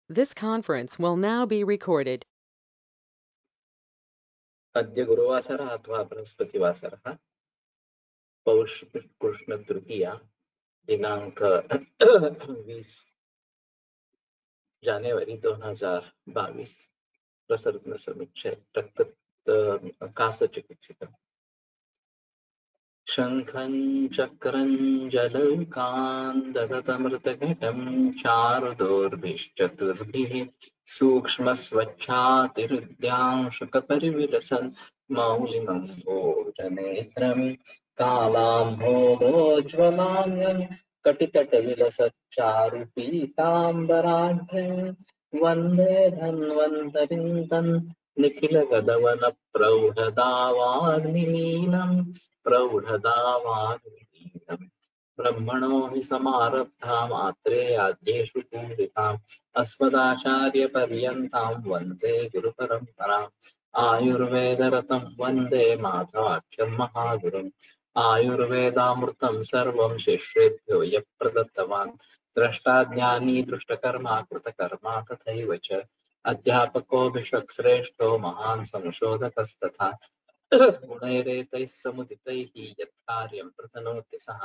This conference will now be recorded. अद्य गुरुवासरः अथवा बृहस्पतिवासरः पौष कृष्ण तृतीया दिनांक 20 जानेवारी 2022 प्रसरण समीक्षे रक्त कासचिकित्सितम् शंखं चक्रं जलौकान् चारुदोर्भिश्चतुर्भिः सूक्ष्मस्वच्छातिहृद्यांशुकपरिविलसन् मौलिनं भोजनेत्रं कालाम्भोगोज्ज्वलाङ्गं कटितटविलसच्चारुपीताम्बराढ्यं वन्दे धन्वन्तरिं तन् निखिलगदवनप्रौढदावाग्निलीनम् प्रौढदावाग्निलीनम् ब्रह्मणो हि समारब्धाम् आत्रेयाद्येषु पूरिताम् अस्मदाचार्यपर्यन्तां वन्दे गुरुपरम्पराम् आयुर्वेदरतं वन्दे माधवाख्यं महागुरुम् आयुर्वेदामृतं सर्वं शिष्येभ्यो यः प्रदत्तवान् द्रष्टाज्ञानी दृष्टकर्मा कृतकर्मा तथैव च अध्यापको भिषक्श्रेष्ठो महान् संशोधकस्तथा गुणैरेतैः समुदितैः यत्कार्यं प्रतनोति सः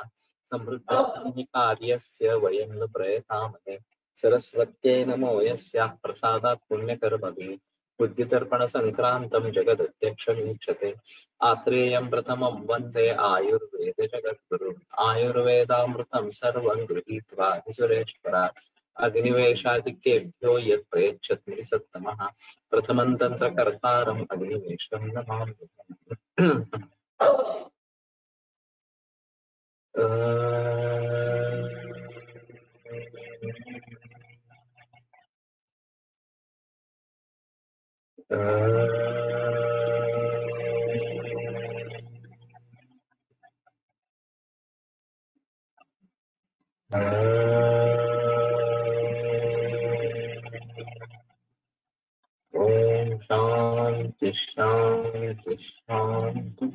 समृद्धं हि कार्यस्य वयं न प्रयतामहे सरस्वत्यै नमो यस्याः प्रसादात् पुण्यकर्मभिः बुद्धितर्पणसङ्क्रान्तं जगदध्यक्षमीक्षते आत्रेयं प्रथमं वन्दे आयुर्वेदजगद्गुरुम् आयुर्वेदामृतं सर्वं गृहीत्वा हि सुरेश्वरात् अग्निवेशादिकेभ्यो यत् प्रयच्छति सत्तमः प्रथमं तन्त्रकर्तारम् अग्निवेशं नमामि ओम शांति शांति शांति।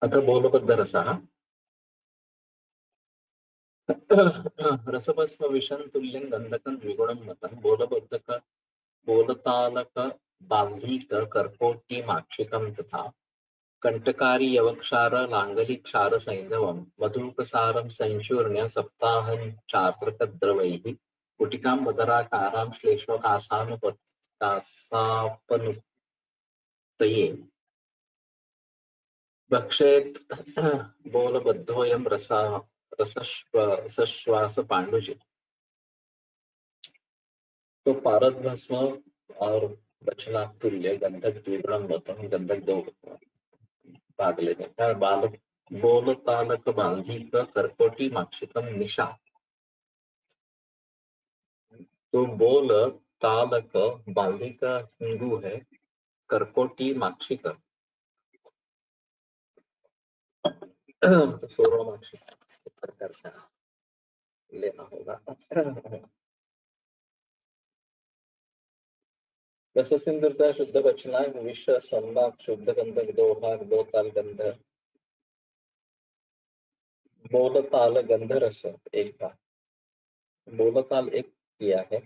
अथ बोलबद्धरसः रसभस्मविषं तुल्यं गन्धकं द्विगुणं मतं बोलबद्धक बोलतालक बाह्लिक कर्कोटी माक्षिकं तथा कंटकारी यवक्षार लांगली क्षार सैंधवम मधुपसारम संचूर्ण्य सप्ताहं चार्त्रकद्रवैः कुटिकां बदराकारां श्लेष्मकासानुपत्कासापनुत्तये भक्षेत बोलबद्धोऽयं रसश्वास पांडुजित। तो पारद भस्म और दक्षिणा तुल्य गंधक द्विगुणम मतम गंधक दो भाग लेने का बालक बोल तालक बांधिक करकोटी माक्षिकम निशा। तो बोल तालक बांधिक हिंदू है, करकोटी माक्षिक तो सोरो माक्षिक करके लेना होगा। रस सिंधुता शुद्ध दक्षिणा विश्व संवाक शुद्ध गंधक दो भाग दो ताल गंध बोलताल गंध रस एक भाग बोलताल एक किया है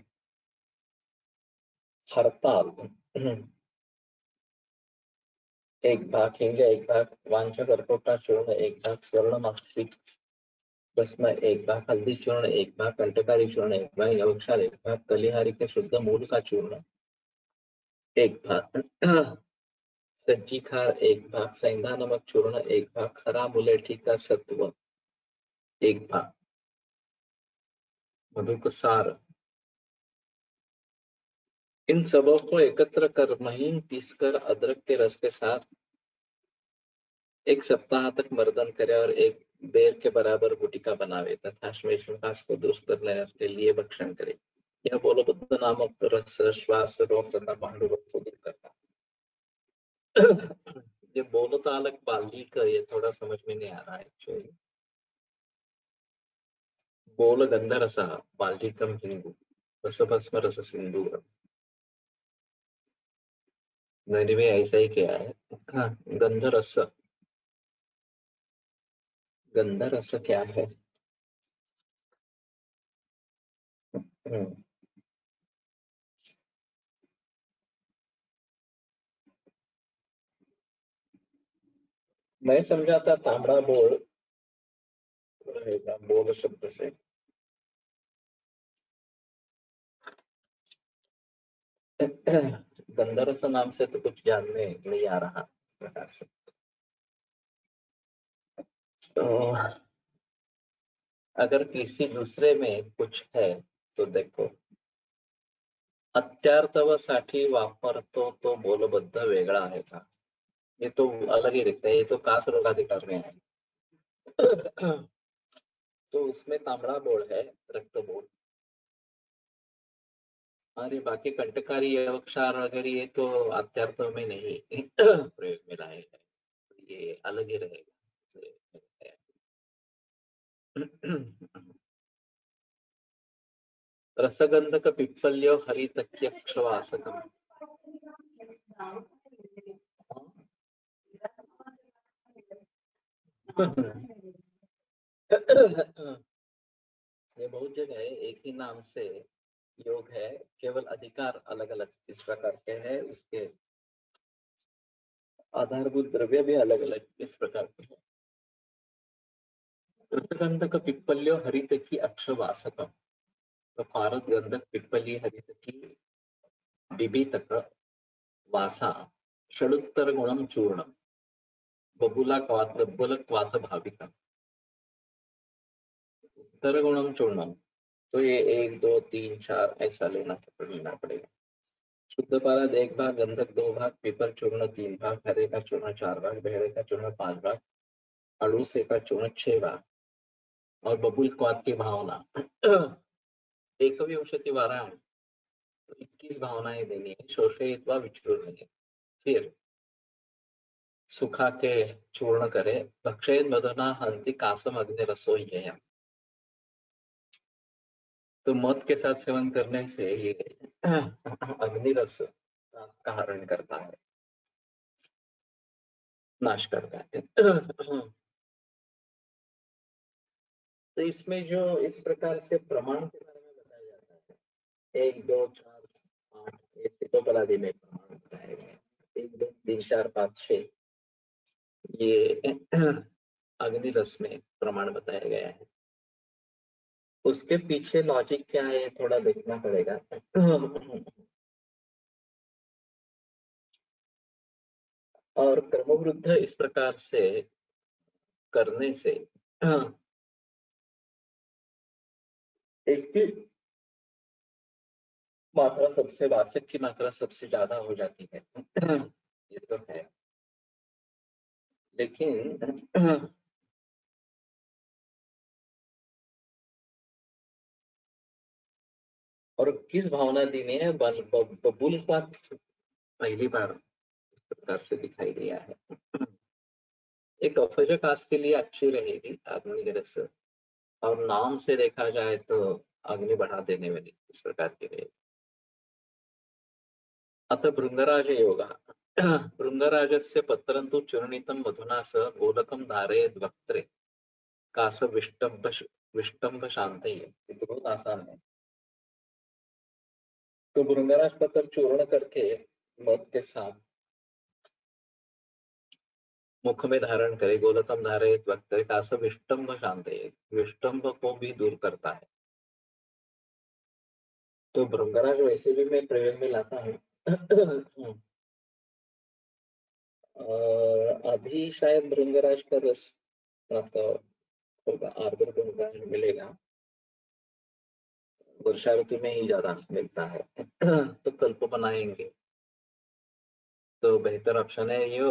हरताल एक भाग हिंग एक भाग वांछा करकोटा चूर्ण एक भाग स्वर्ण माक्षिक भस्म एक भाग हल्दी चूर्ण एक भाग कंटकारी चूर्ण एक भाग यवक्षार एक भाग कलिहारी के शुद्ध मूल का चूर्ण एक भाग सज्जी खार एक भाग सैंधा नमक चूर्ण एक भाग खरा मुलेठी का सत्व एक भाग मधुकसार। इन सबों को एकत्र कर महीन पीसकर अदरक के रस के साथ एक सप्ताह तक मर्दन करे और एक बेर के बराबर गुटिका बनावे तथा श्मेष्मकास को दुरुस्त करने के लिए भक्षण करे। यह बोलबुद्ध नामक रस श्वास रोग तथा पांडु रोग को दूर करता है। ये बोलतालक बाली का ये थोड़ा समझ में नहीं आ रहा है एक्चुअली। बोल गंध रस बाल्टिकम हिंदू रसभस्म रस सिंधु मैंने भी ऐसा ही किया है। हाँ, गंध रस क्या है? मैं समझा था तांबड़ा बोल रहेगा बोल शब्द से। गंधरस नाम से तो कुछ ध्यान में नहीं आ रहा इस प्रकार से। तो अगर किसी दूसरे में कुछ है तो देखो, अत्यार्थवासाठी वापरतो तो बोलबद्ध वेगळा आहे का? ये तो अलग ही दिखता है, ये तो कास रोगाधिकार में है। तो उसमें तांबड़ा बोल है, रक्त बोल, और ये बाकी कंटकारी अवक्षार वगैरह ये तो अत्यार्थ में नहीं प्रयोग में लाए है, ये अलग ही रहेगा। रसगंधक पिप्पल्यो हरितक्यक्षवासकम। ये बहुत जगह है, एक ही नाम से योग है, केवल अधिकार अलग अलग इस प्रकार के है, उसके आधारभूत द्रव्य भी अलग अलग इस प्रकार के है। रसगंधक पिप्पल्यो हरितकी अक्षवासकम, तो पारद गंधक पिप्पली हरितकी बिबितक वासा षडुत्तर गुणम चूर्णम बबुला क्वात भाविकम उत्तर गुणम चूर्णम। तो ये 1 2 3 4 ऐसा लेना पड़ेगा। शुद्ध पारद 1 भाग, गंधक 2 भाग, पीपर चूर्ण 3 भाग, हरे का चूर्ण 4 भाग, भेड़े का चूर्ण 5 भाग, अड़ूसे का चूर्ण 6 भाग, और बबुल क्वात की भावना एकविंशति वारायण, तो 21 भावनाएं देनी है, शोषयित्वा विचूर्णय। फिर सुखा के चूर्ण करे, भक्षयेन मधुना हंति कासम अग्नि रसोह्ययम्। तो मध के साथ सेवन करने से ये अग्नि रस का हरण करता है, नाश करता है। तो इसमें जो इस प्रकार से प्रमाण के बारे में बताया जाता है, 1 2 4 8 ऐसे तो बलादि में प्रमाण बताए गए, 1 2 3 4 5 6 ये अग्नि रस में प्रमाण बताया गया है। उसके पीछे लॉजिक क्या है थोड़ा देखना पड़ेगा। और क्रमवृद्ध इस प्रकार से करने से एक की मात्रा सबसे वार्षिक की मात्रा सबसे ज्यादा हो जाती है। ये तो है, लेकिन और किस भावना देनी है, बबुल का पहली बार इस प्रकार से दिखाई दिया है। एक अफजकास के लिए अच्छी रहेगी अग्निरस, और नाम से देखा जाए तो अग्नि बढ़ा देने वाली इस प्रकार की रहेगी। अतः भृंगराज योग, भृंगराजस्य पत्रं तु चूर्णितं मधुना सह गोलकं धारयेद् वक्त्रे कास विष्टंभ शांतये। ये तो बहुत आसान है। तो भृंगराज पत्र चूर्ण करके मध के साथ मुख में धारण करे, गोलकम धारयेद् वक्त्रे कास विष्टंभ शांतये, विष्टंभ को भी दूर करता है। तो भृंगराज वैसे भी मैं प्रयोग में लाता हूँ। अभी शायद भृंगराज का रस प्राप्त होगा, आर्द्र भृंगराज मिलेगा, वर्षा ऋतु में ही ज्यादा मिलता है। तो कल्प बनाएंगे तो बेहतर ऑप्शन है ये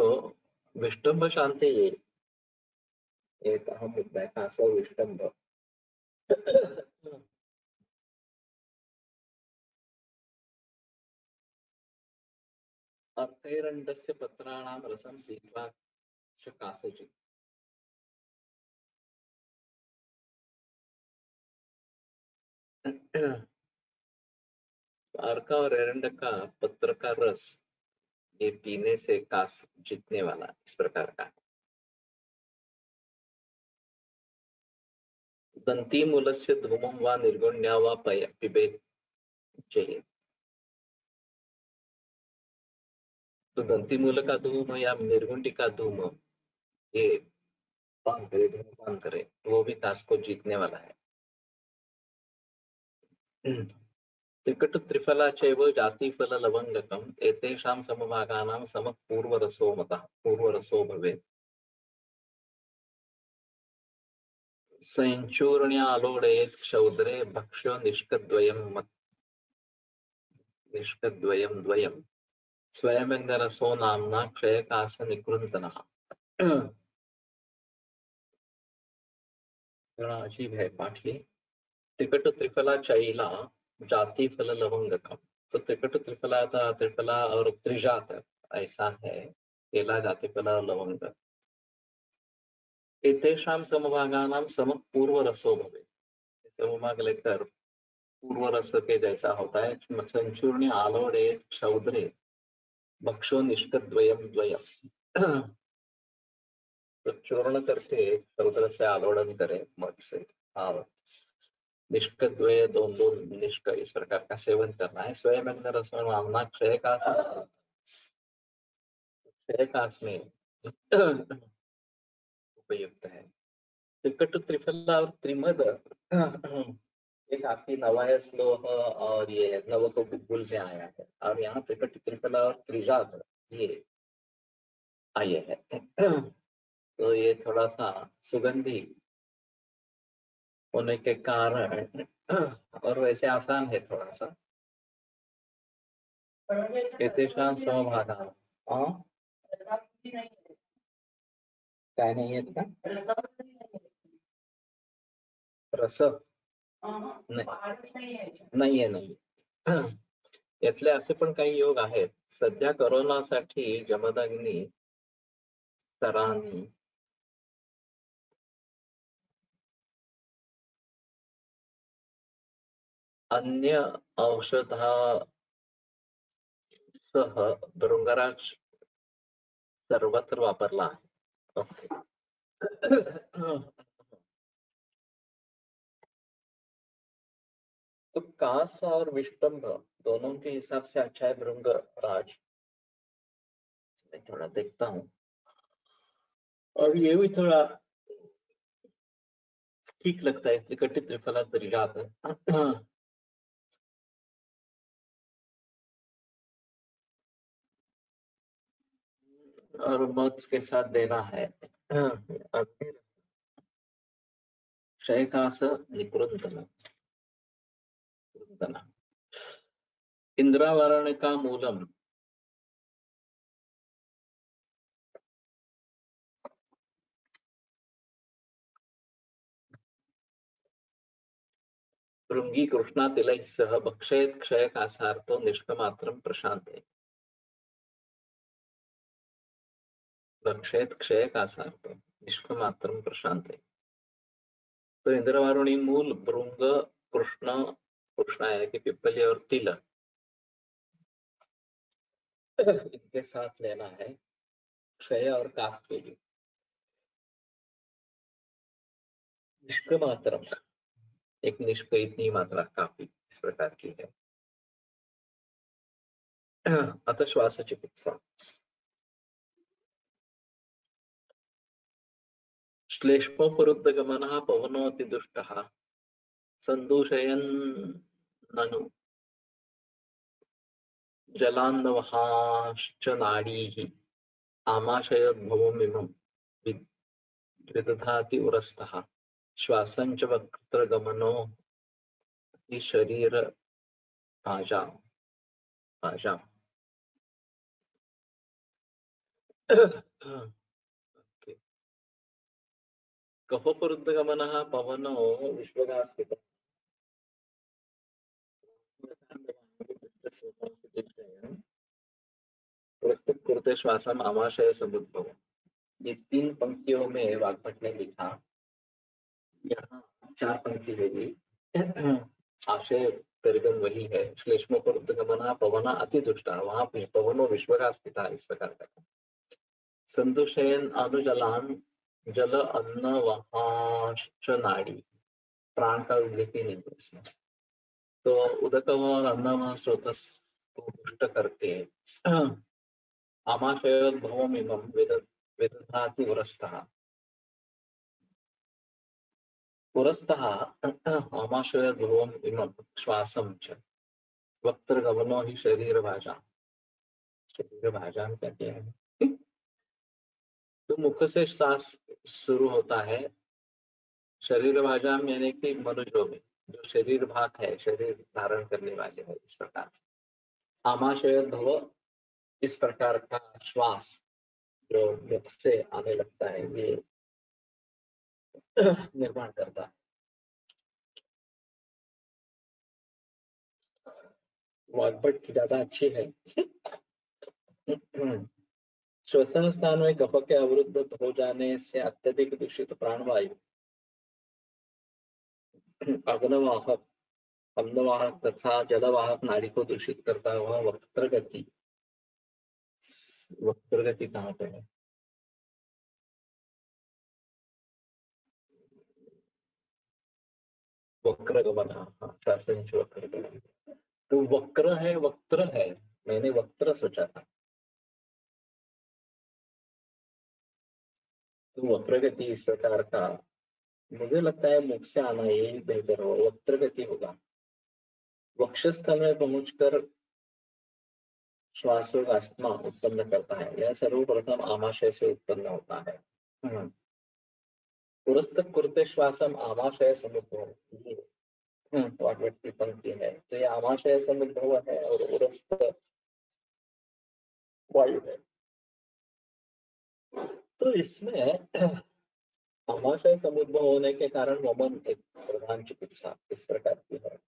विष्टंभ शांति, ये एक अहम मुद्दा है, खास विष्टंभ। अर्थैरण्डस्य पत्राणां रसं पीत्वा कासचित्। अर्का और एरंड का पत्र का रस ये पीने से कास जीतने वाला इस प्रकार का है। दंती मूलस्य धूमं वा निर्गुण्या वा पिबेत् चाहिए। तो दंती मूल का धूम या निर्गुंडी का धूम ये पान करे, धूमपान करे, वो भी ताश को जीतने वाला है। त्रिकटु त्रिफला चैव जातिफल लवंगकम एतेषां समभागानां समः पूर्वरसो मतः पूर्वरसो भवेत्। संचूर्ण्यालोडयेत् क्षौद्रे भक्ष्यो निष्कद्वयं द्वयं स्वयमेन्दरसो नाम्ना क्षयकास निकृन्तनः। थोड़ा अजीब है पाठ ये। त्रिकटु त्रिफला चैला जाति फल लवंगकम। तो त्रिकटु त्रिफला था, त्रिफला और त्रिजात ऐसा है, केला जाति फल लवंग। एतेषां समभागानां समः पूर्व रसो भवेत्। समभाग लेकर पूर्व रस के जैसा होता है। संचूर्ण्य आलोड़े क्षौद्रे भक्षो निष्कद्वयं द्वयम्। तो चूर्ण करके क्षौद्र से आलोड़न करे मत से, और निष्कद्वय दोन निष्क इस प्रकार का सेवन करना है। स्वयं अंदर रसों नामना क्षयकाश में उपयुक्त है। त्रिकटु त्रिफला और त्रिमद ये काफी नवा है श्लोक, और ये नव को बिल्कुल में आया है। और यहाँ त्रिकटु त्रिफला और त्रिजात ये आए है। तो ये थोड़ा सा सुगंधी होने के कारण और वैसे आसान है थोड़ा सा। एतेषां समभागानां काय नाही येत का रस? नाहीये नाही. यातले असे पण काही योग आहेत. सध्या कोरोनासाठी जमदग्नी सरांनी अन्य औषधासह भृंगराज सर्वत्र वापरला आहे. ओके. तो कास और विष्टम्भ दोनों के हिसाब से अच्छा है भृंगराज। मैं थोड़ा देखता हूँ, और ये भी थोड़ा ठीक लगता है। त्रिकटि त्रिफला त्रिजात और मत्स्य के साथ देना है। क्षयकास निकृंतन इंद्रावरण का मूलम भृंगी कृष्णा तिलैः सह भक्षेत क्षयकासार्थो निष्कमात्रं प्रशांते। भक्षेत क्षयकासार्थो निष्कमात्रं प्रशांते। तो इंद्रवारुणी मूल भृंग कृष्ण, कृष्णा यानी कि पिपली और तिल, इनके साथ लेना है क्षय और काफ के लिए। निष्कमात्रम, एक निष्क इतनी मात्रा काफी इस प्रकार की है। अतः श्वास चिकित्सा। श्लेष्मोपरुद्धगमनः पवनोऽति दुष्टः संदूषयन् ननु जलान्नवहाश्च नाडीः आमाशयोद्भवमिमं विदधाति उरस्तः श्वासं च वक्त्रगमनो हि शरीर भाजाम्। कफोपरुद्धगमनः पवनो विश्वगास्थितः प्रस्तुत करते श्वासम आमाशय समुद्भव। ये 3 पंक्तियों में वाग्भट ने लिखा। यहाँ 4 पंक्ति होगी। आशय परिगण वही है। श्लेष्मोपरुद्धगमनः पवना अति दुष्टा, वहां पवनो विश्वगा स्थिता इस प्रकार का। संदूषयन् अनुजलान जल अन्न वहाश्च नाड़ी, प्राण का उल्लेख ही नहीं है इसमें। तो उदकम और अन्नम स्रोतस को पुष्ट करके आमाशयोद्भवम् इमं विदधाति पुरस्तः आमाशयोद्भवम् इमं श्वासं च वक्त्रगमनो हि शरीरभाषा कहते हैं। तो मुख से सांस शुरू होता है, शरीर भाषा में यानी कि मनुष्यों में जो शरीर भाग है, शरीर धारण करने वाले है, इस प्रकार से आमाशय ध्रुव, इस प्रकार का श्वास जो मुख से आने लगता है, ये निर्माण करता है। वाग्भट की ज्यादा अच्छी है। श्वसन स्थान में कफ के अवरुद्ध हो जाने से अत्यधिक दूषित प्राणवायु अग्नवाहक, अम्लवाहक तथा जलवाहक नाड़ी को दूषित करता हुआ वक्त्रगति, वक्त्रगति कहाँ पे है? वक्र गमन, श्वासन वक्र गमन। तो वक्र है, वक्त्र है, मैंने वक्त्र सोचा था। तो वक्र गति इस प्रकार का, मुझे लगता है मुख से आना यही बेहतर हो, वक्र गति होगा। वक्षस्थल में पहुंचकर श्वासोगास्मा उत्पन्न करता है, यह सर्वप्रथम आमाशय से उत्पन्न होता है। पुरस्त कुरते श्वासम आमाशय समुद्भव, वाग्भट की पंक्ति है। तो ये आमाशय समुद्भव है और उरस्त वायु है। तो इसमें आमाशय समुद्भव होने के कारण वमन एक प्रधान चिकित्सा इस प्रकार की है।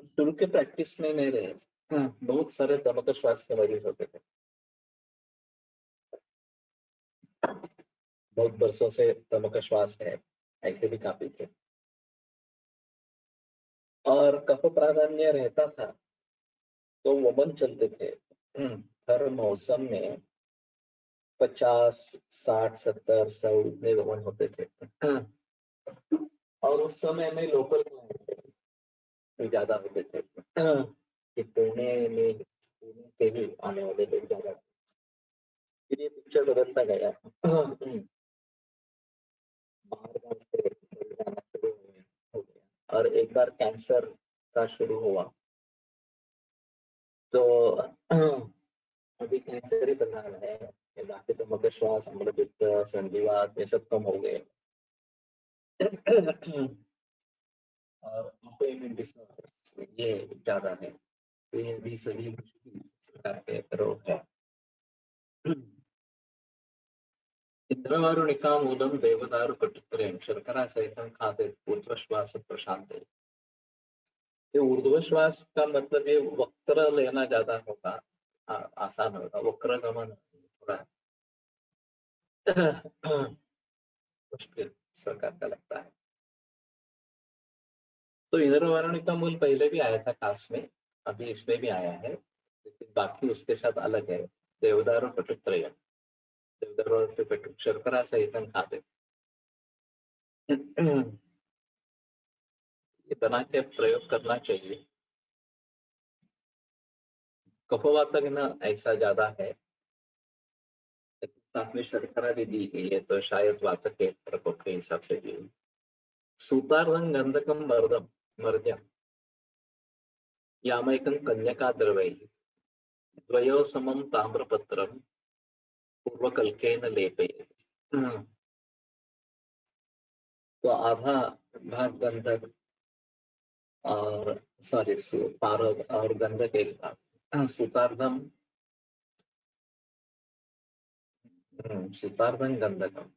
शुरू के प्रैक्टिस में मेरे बहुत सारे दमक श्वास के मरीज होते थे, बहुत वर्षों से दमक श्वास है, ऐसे भी काफी थे। और कफ प्राधान्य रहता था तो वमन चलते थे। हर मौसम में 50, 60, 70, 100 इतने वमन होते थे। और उस समय में लोकल ज्यादा होते थे कि पुणे से भी आने वाले लोग ज्यादा। फिर ये पिक्चर बदलता गया। बाहर गांव से लोग आना शुरू हो गया और एक बार कैंसर का शुरू हुआ तो अभी कैंसर ही बना रहा है, बाकी तो मकश्वास, अम्लपित्त, संधिवात ये सब कम हो गए। और ऑटोइम्यून डिसऑर्डर ये ज्यादा है, तो ये भी सभी प्रकार के रोग है। इंद्रवारुणिका मूलम देवदारु कटुत्रयं शर्करा सहितं खाते ऊर्ध्वश्वास प्रशांत। ये ऊर्ध्वश्वास का मतलब ये वक्र लेना ज्यादा होगा, आसान होगा। वक्र गमन थोड़ा मुश्किल इस प्रकार का लगता है। तो इंद्रवारुणिका मूल पहले भी आया था कास में, अभी इसमें भी आया है, लेकिन बाकी उसके साथ अलग है। देवदारु कटुत्रयं, देवदारु कटु शर्करा सहितं खाते। ये बना के प्रयोग करना चाहिए। कफवात ना ऐसा ज्यादा है, साथ में शर्करा भी दी गई है, तो शायद वात के प्रकोप के हिसाब से दी हुई। सूतार्धं गंधकं मर्दम मर्द्यम यामैकं कन्यका द्रवैः द्वयोः समं ताम्रपत्रं पूर्वकल्केन लेपयेत्। तो आधा भाग गंधक और सॉरी पारद और गंधक एक भाग, सूतार्धम सूतार्धं गंधकम।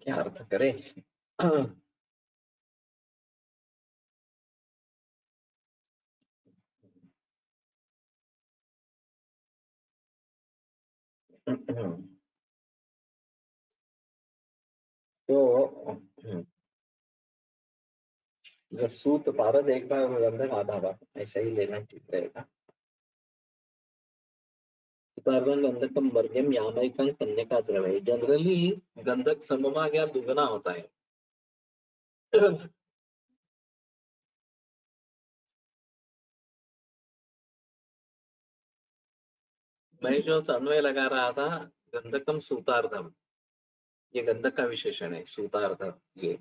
क्या अर्थ करे? तो सूत पारद एक भाग और गंधक आधा भाग, ऐसा ही लेना ठीक रहेगा। सूत्रार्धं गंधकम मध्यम यामयिकं कन्यका द्रव्य। जनरली गंधक समभाग या दुगना होता है। मैं जो अन्वय लगा रहा था, गंधकम सूतार्धम, ये गंधक का विशेषण है, सूतार्धम ये।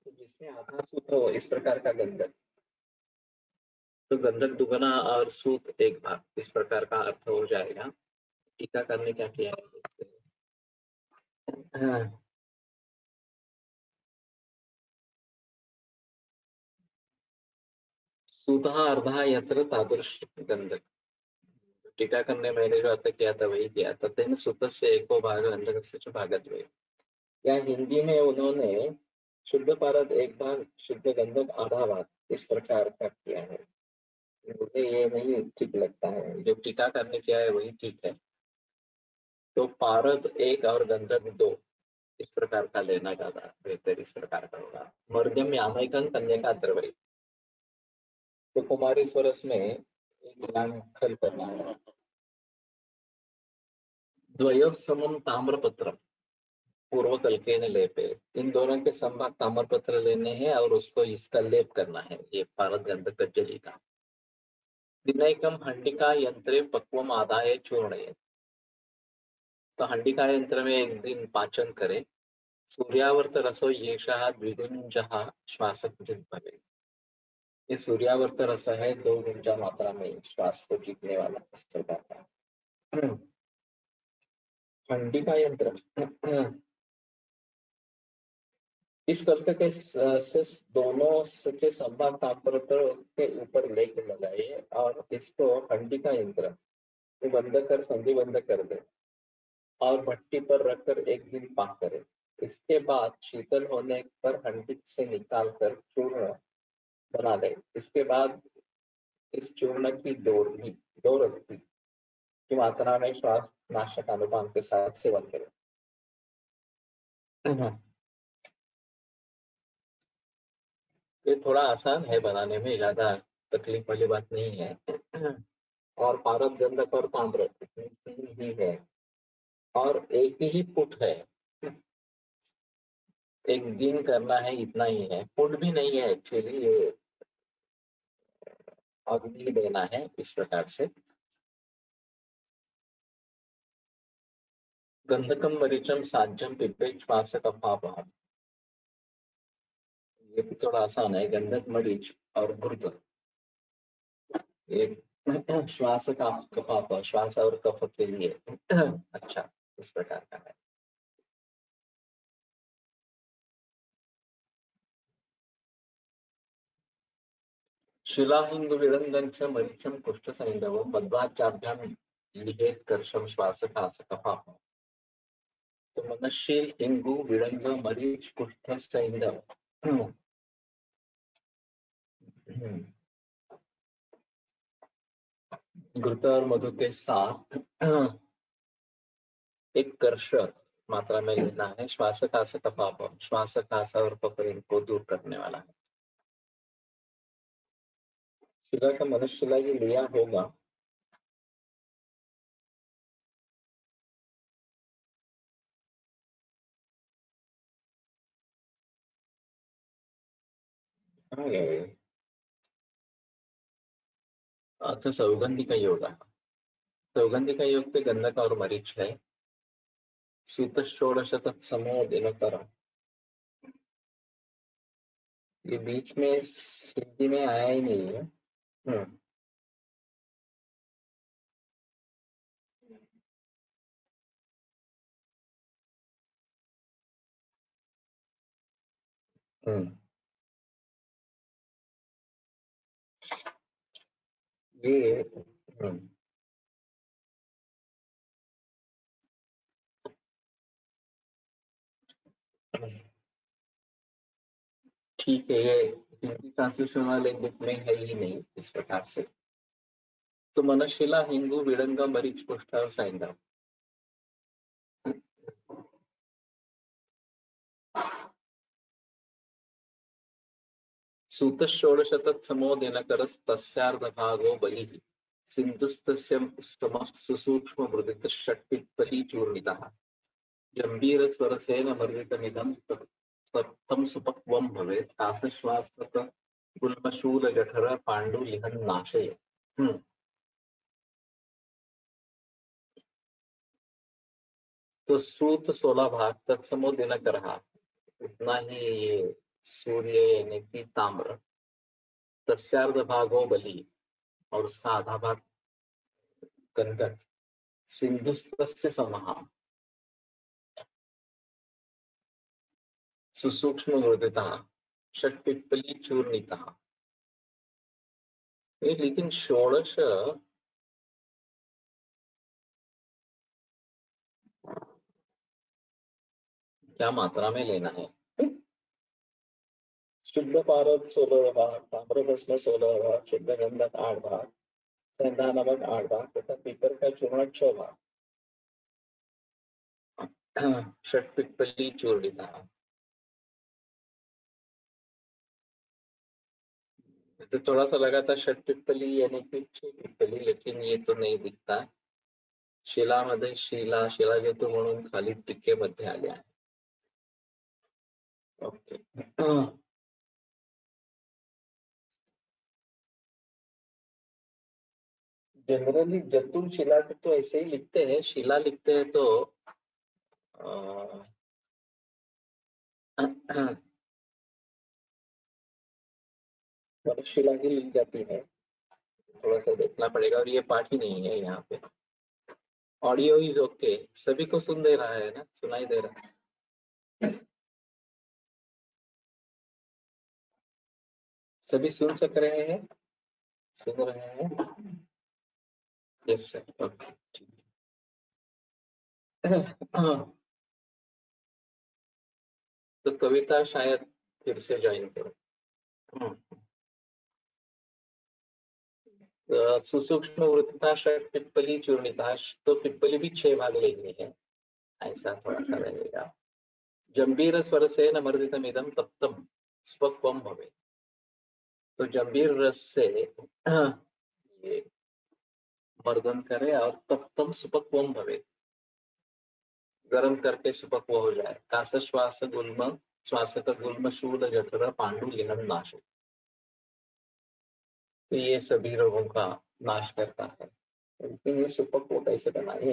जिसमें आधा सूत हो, इस प्रकार का गंधक, तो गंधक दुगना और सूत एक भाग, इस प्रकार का अर्थ हो जाएगा। टीकाकार ने क्या किया है? सूतः अर्धा यत्र तादृश गंधक। टीकाकार ने मैंने जो अर्थ किया था वही किया था। तेन सूत से एको भाग गंधकस्य च भागद्वय। या हिंदी में उन्होंने शुद्ध पारद एक भाग, शुद्ध गंधक आधा भाग, इस प्रकार का किया है। मुझे ये नहीं ठीक लगता है, जो टीकाकार ने किया है वही ठीक है। तो पारद एक और गंधक दो, इस प्रकार का लेना ज्यादा बेहतर, इस प्रकार का होगा। मध्यम यामयिकं कन्यका द्रव्य। तो कुमारी स्वरस में एक खल करना है। द्वयो समम ताम्रपत्रम पूर्व कल्केन लेपे। इन दोनों के संभाग ताम्रपत्र लेने हैं और उसको इसका लेप करना है, ये पारद गंधक जली का। दिनैकम हंडिका यंत्रे पक्वम आदाय चूर्णयेत्। तो हंडिका यंत्र में एक दिन पाचन करे। सूर्यावर्त रसो येषः द्विगुंजः श्वासकुचित भवे। ये सूर्यावर्त रस है, 2 गुंजा मात्रा में श्वास को जीतने वाला इस प्रकार का। हंडिका यंत्र इस कर्त के से दोनों के संभाग ताम्रपत्र के ऊपर लेख लगाइए और इसको हंडिका यंत्र बंद कर, संधि बंद कर दे और भट्टी पर रखकर एक दिन पाक करें। इसके बाद शीतल होने पर हंडी से निकाल कर चूर्ण बना ले। इसके बाद इस चूर्ण की दो रत्ती की मात्रा में श्वास नाशक अनुपान के साथ सेवन करें। ये थोड़ा आसान है बनाने में, ज्यादा तकलीफ वाली बात नहीं है। और पारद गंधक और ताम्र तीन ही है और एक ही पुट है। एक दिन करना है, इतना ही है। पुट भी नहीं है एक्चुअली, ये अग्नि देना है इस प्रकार से। गंधकम मरीचम साज्यम पिपे श्वास कफापहम। ये भी थोड़ा आसान है। गंधक मरीच और घृत, एक श्वास का कफाप, श्वास और कफ के लिए अच्छा, इस प्रकार का है। शिलाहिंग विरंदन च मरीचम कुष्ठ सैंधव मध्वाचाभ्याम लिहेत कर्षम श्वास कास कफाप। तो मनशील हिंगु विरंग मरीच कुष्ठ सैंधव घृत और मधु के साथ एक कर्ष मात्रा में लेना है। श्वास कास कफाप, श्वास कास और कफ को दूर करने वाला है। शिला का मनुष्यला ये लिया होगा। अर्थ सौगंधी का योग है। सौगंधी का योग तो गंधक और मरीच है। सूत षोडश तत्समो दिनकरम, ये बीच में हिंदी में आया ही नहीं है। ये ठीक है, ये हिंदी ट्रांसलेशन वाले बुक में है ही नहीं इस प्रकार से। तो मनशिला हिंगू विडंग मरीच कुष्ठ और सैंधव। सूत षोडश तत्समो दिनकरस्तस्यार्धभागो बलिः सिन्धुस्तस्य समः सुसूक्ष्म मृदित षट्पिप्पली चूर्णितः जम्बीरस्वरसेन मर्दितमिदं तप्तं सुपक्वं भवेत् कासश्वासक गुल्मशूल जठर पाण्डुलिहन् नाशय। तो सूत 16 भाग तत्समो दिनकर उतना ही ये सूर्य यानी कि ताम्र तस्यार्ध भागो बलि और उसका आधा भाग गंधक सिंधुस्तस्य समः सुसूक्ष्म मृदितः षट्पिप्पली चूर्णितः। लेकिन षोडश क्या मात्रा में लेना है? शुद्ध पारद 16 भाग, ताम्रभस्म 16 भाग, शुद्ध गंधक 8 भाग, सेंधा नमक 8 भाग तथा पीपर का चूर्ण 6 भाग, षट्पिप्पली चूर्णितः। तो थोड़ा सा लगा था षट्पिप्पली यानी कि 6 पिप्पली, लेकिन ये तो नहीं दिखता। शिलामध्ये शिला शिलाजतू म्हणून खाली टिक्केमध्ये आले आहे. ओके. जनरली जतु शिला तो ऐसे ही लिखते हैं, शिला लिखते हैं तो शिला ही लिख जाती है. थोड़ा सा देखना पड़ेगा. और ये पाठ ही नहीं है यहाँ पे. Audio is okay. सभी को सुन दे रहा है ना? सुनाई दे रहा है? सभी सुन सक रहे हैं? सुन रहे हैं? Yes sir. ओके. तो कविता शायद फिर से ज्वाइन करो. सुसूक्ष्म वृत्तता षट पिप्पली चूर्णिता. तो पिप्पली भी 6 भाग लेनी है, ऐसा थोड़ा सा रहेगा. जंबीर स्वर से नमर्दितम इदम तप्तम स्वक्वम भवे. तो जंबीर रस से ये मर्दन करे और तप्तम सुपक्वम भवे, गरम करके सुपक्व हो जाए. कास श्वास गुल्म श्वासक गुल्म शूल जठर पांडु लिहन नाश. तो ये सभी रोगों का नाश करता है. लेकिन ये सुपक्व कैसे बनाए?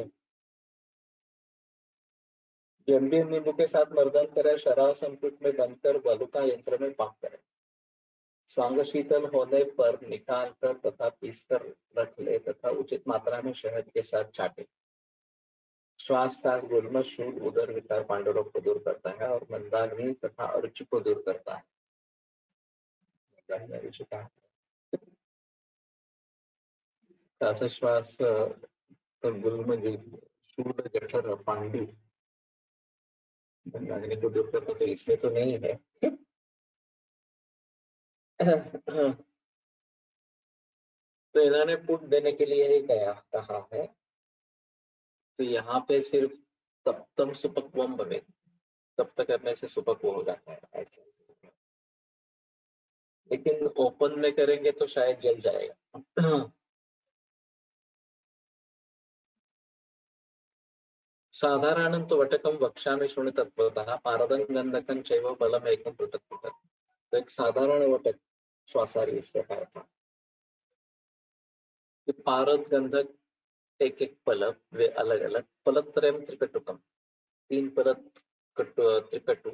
जंबीर नींबू के साथ मर्दन करें, शराब संपुट में बंद कर बलुका यंत्र में पाक करें. स्वांग शीतल होने पर निकाल कर तथा पीसकर रख ले तथा उचित मात्रा में शहद के साथ चाटे. श्वास कास गुल्म शूल उदर विकार पांडुरोग को दूर करता है और मंदाग्नि तथा अरुचि को दूर करता है. श्वास गुल्म शूल जठर पांडु मंदाग्नि को दूर करता, तो इसमें तो नहीं है. तो इन्होंने पुट देने के लिए ही कहा है. तो यहाँ पे सिर्फ तप्तम सुपक्वम भवे, तप्त करने से सुपक्व हो जाता है ऐसे. लेकिन ओपन में करेंगे तो शायद जल जाएगा. साधारणं तो वटकम वक्ष्यामि शृणु तत्त्वतः पारदं गंधकं चैव बलम एकम पृथक पृथक. तो एक साधारण वटक श्वासारी इसका काय था. पारद गंधक एक एक पलक वे अलग अलग. पलत्रयम त्रिकटुकम, 3 पलक त्रिकटु.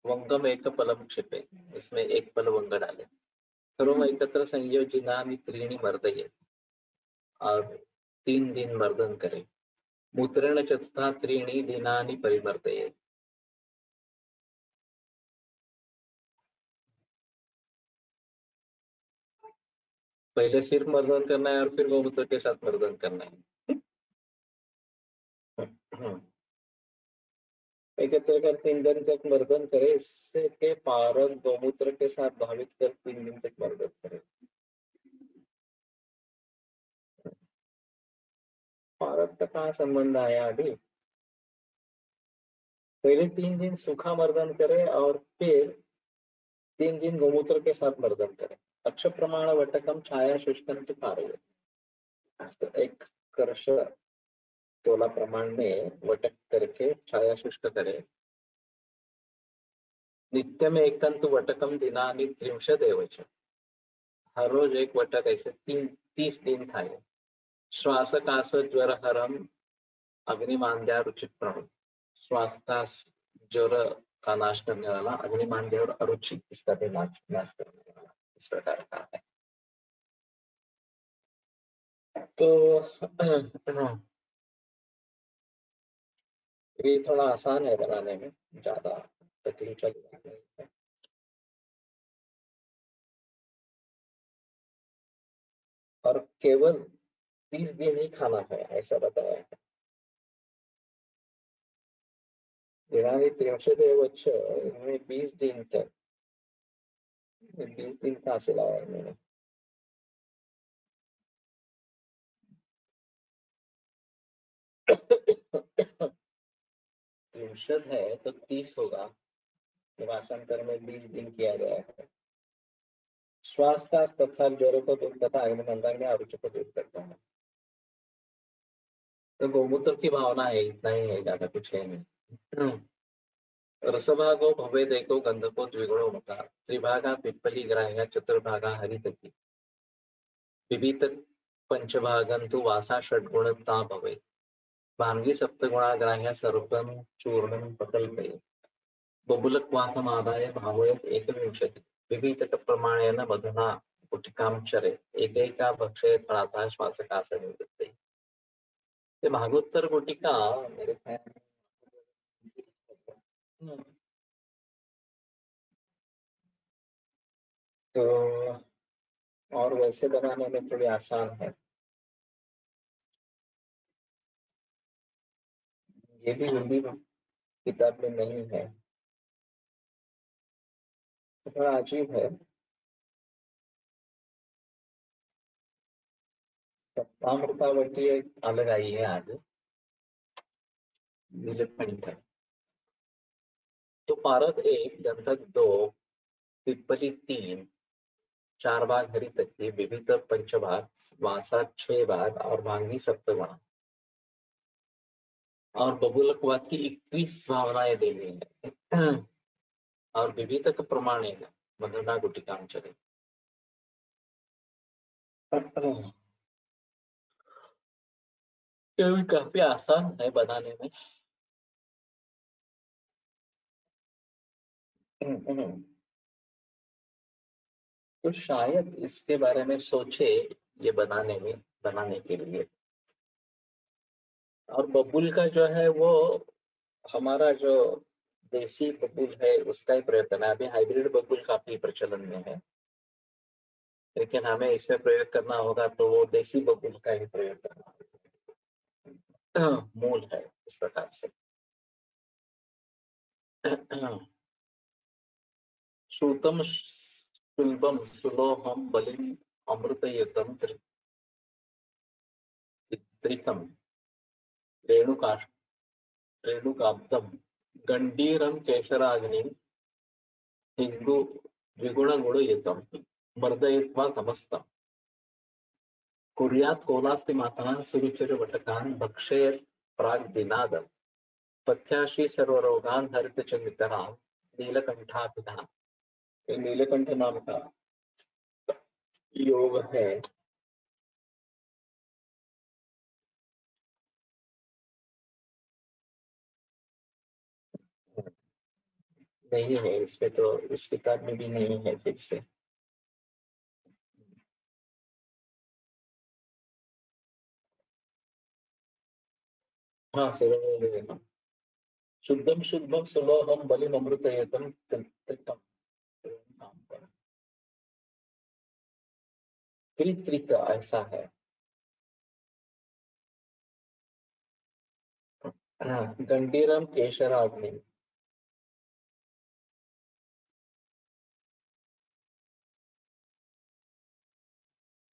वंगम एक पलम क्षिपे, इसमें एक पल वंग डाले. सर्व एकत्र संयोजनानि त्रीणि मर्दये, और 3 दिन मर्दन करे. मूत्रेण चतुर्था त्रीणि दिनानि परिमर्दये. पहले सिर्फ मर्दन करना है और फिर गोमूत्र के साथ मर्दन करना है. एकत्र कर 3 दिन तक मर्दन करे. इससे के पारद गौमूत्र के साथ भावित कर 3 दिन तक मर्दन करे. पारद का कहाँ संबंध आया अभी? पहले 3 दिन सूखा मर्दन करे और फिर 3 दिन गोमूत्र के साथ मर्दन करें। अक्ष प्रमाण वटकम छाया शुष्कम तो कारय। तो 1 कर्ष तोला प्रमाण में वटक करके छाया शुष्क करे। नित्यम एकंतु वटकम दिनानि 30 च। हर रोज 1 वटक ऐसे 30 दिन खाए। श्वासकाश ज्वर हरम अग्निमांद्या रुचित प्रणव। श्वासकाश ज्वर का नाश करने वाला, अग्निमांद्य और अरुचि इसका भी नाश करने वाला, इस प्रकार का है। तो ये थोड़ा आसान है बनाने में, ज्यादा तकलीफ वाली बात नहीं है। और केवल 30 दिन ही खाना है ऐसा बताया है। दिनानि 30 च, इनमें 20 दिन तक, 20 दिन कहाँ से लाया मैंने। त्रिंशद है तो 30 होगा, भाषांतर में 20 दिन किया गया है। श्वास का तथा ज्वर को दूर तथा अग्निमंदन में अरुचि को दूर करता है। तो गोमूत्र की भावना है, इतना ही है, ज्यादा कुछ है नहीं। रसभागो भवेदेको गंधको द्विगुणो मता। त्रिभागा पिप्पली ग्राह्य चतुर्भागा हरितकी। विविध पंचभागंतु वासा षड्गुणता भवे। भांगी सप्तगुणा ग्राह्य सर्वं चूर्णं प्रकल्पये। बबुलक्वाथमादाय भावयत् एकविंशति। विविधक प्रमाणेन मधुना गुटिकां चरे। एकैका भक्षयेत् प्रातः श्वासकाशनिवृत्ते। ये भागवतर गुटिका मेरे ख्याल में तो और वैसे बनाने में थोड़ी आसान है। ये भी हिंदी किताब में नहीं है, थोड़ा अजीब है। सप्तामृतावटी अलग आई है आज, नीलकंठ। तो पारद 1, गंधक 2, पिप्पली 3, 4 भाग हरितकी, विविध पंचभाग, वासा 6 भाग और भांगी सप्तगुणा और बबुलकवाद की 21 भावनाएं देनी है। और विविधक प्रमाण है मधुना गुटिकां चरे। ये भी काफी आसान है बनाने में। तो शायद इसके बारे में सोचे ये बनाने के लिए। और बबूल का जो है वो हमारा जो देसी बबूल है उसका ही प्रयोग करना है। अभी हाइब्रिड बबूल काफी प्रचलन में है, लेकिन हमें इसमें प्रयोग करना होगा तो वो देसी बबूल का ही प्रयोग करना होगा। मूल है इस प्रकार से। श्रुतम सुलभम सुलोहम बलिम अमृतयुतम त्रिकम रेणुकाब्दम गंडीरम केशराग्नि हिंदू द्विगुणगुणयुतम मर्दयित्वा समस्तम कुर्यात् कोलास्ति मातरः सुरुचिरवटकान् भक्षयेत् प्राग्दिनादम् पथ्याशी सर्वरोगान् हरित च नितरां नीलकंठाभिधान। नीलकंठ नाम का योग है। नहीं है इसमें, तो इस किताब में भी नहीं है फिर से। हाँ सुलोह, शुद्धम शुद्धम सुलोहम बलिम अमृतयतम त्रिकम त्रित्रिक ऐसा है। हाँ, गंडीरम केशराग्नि।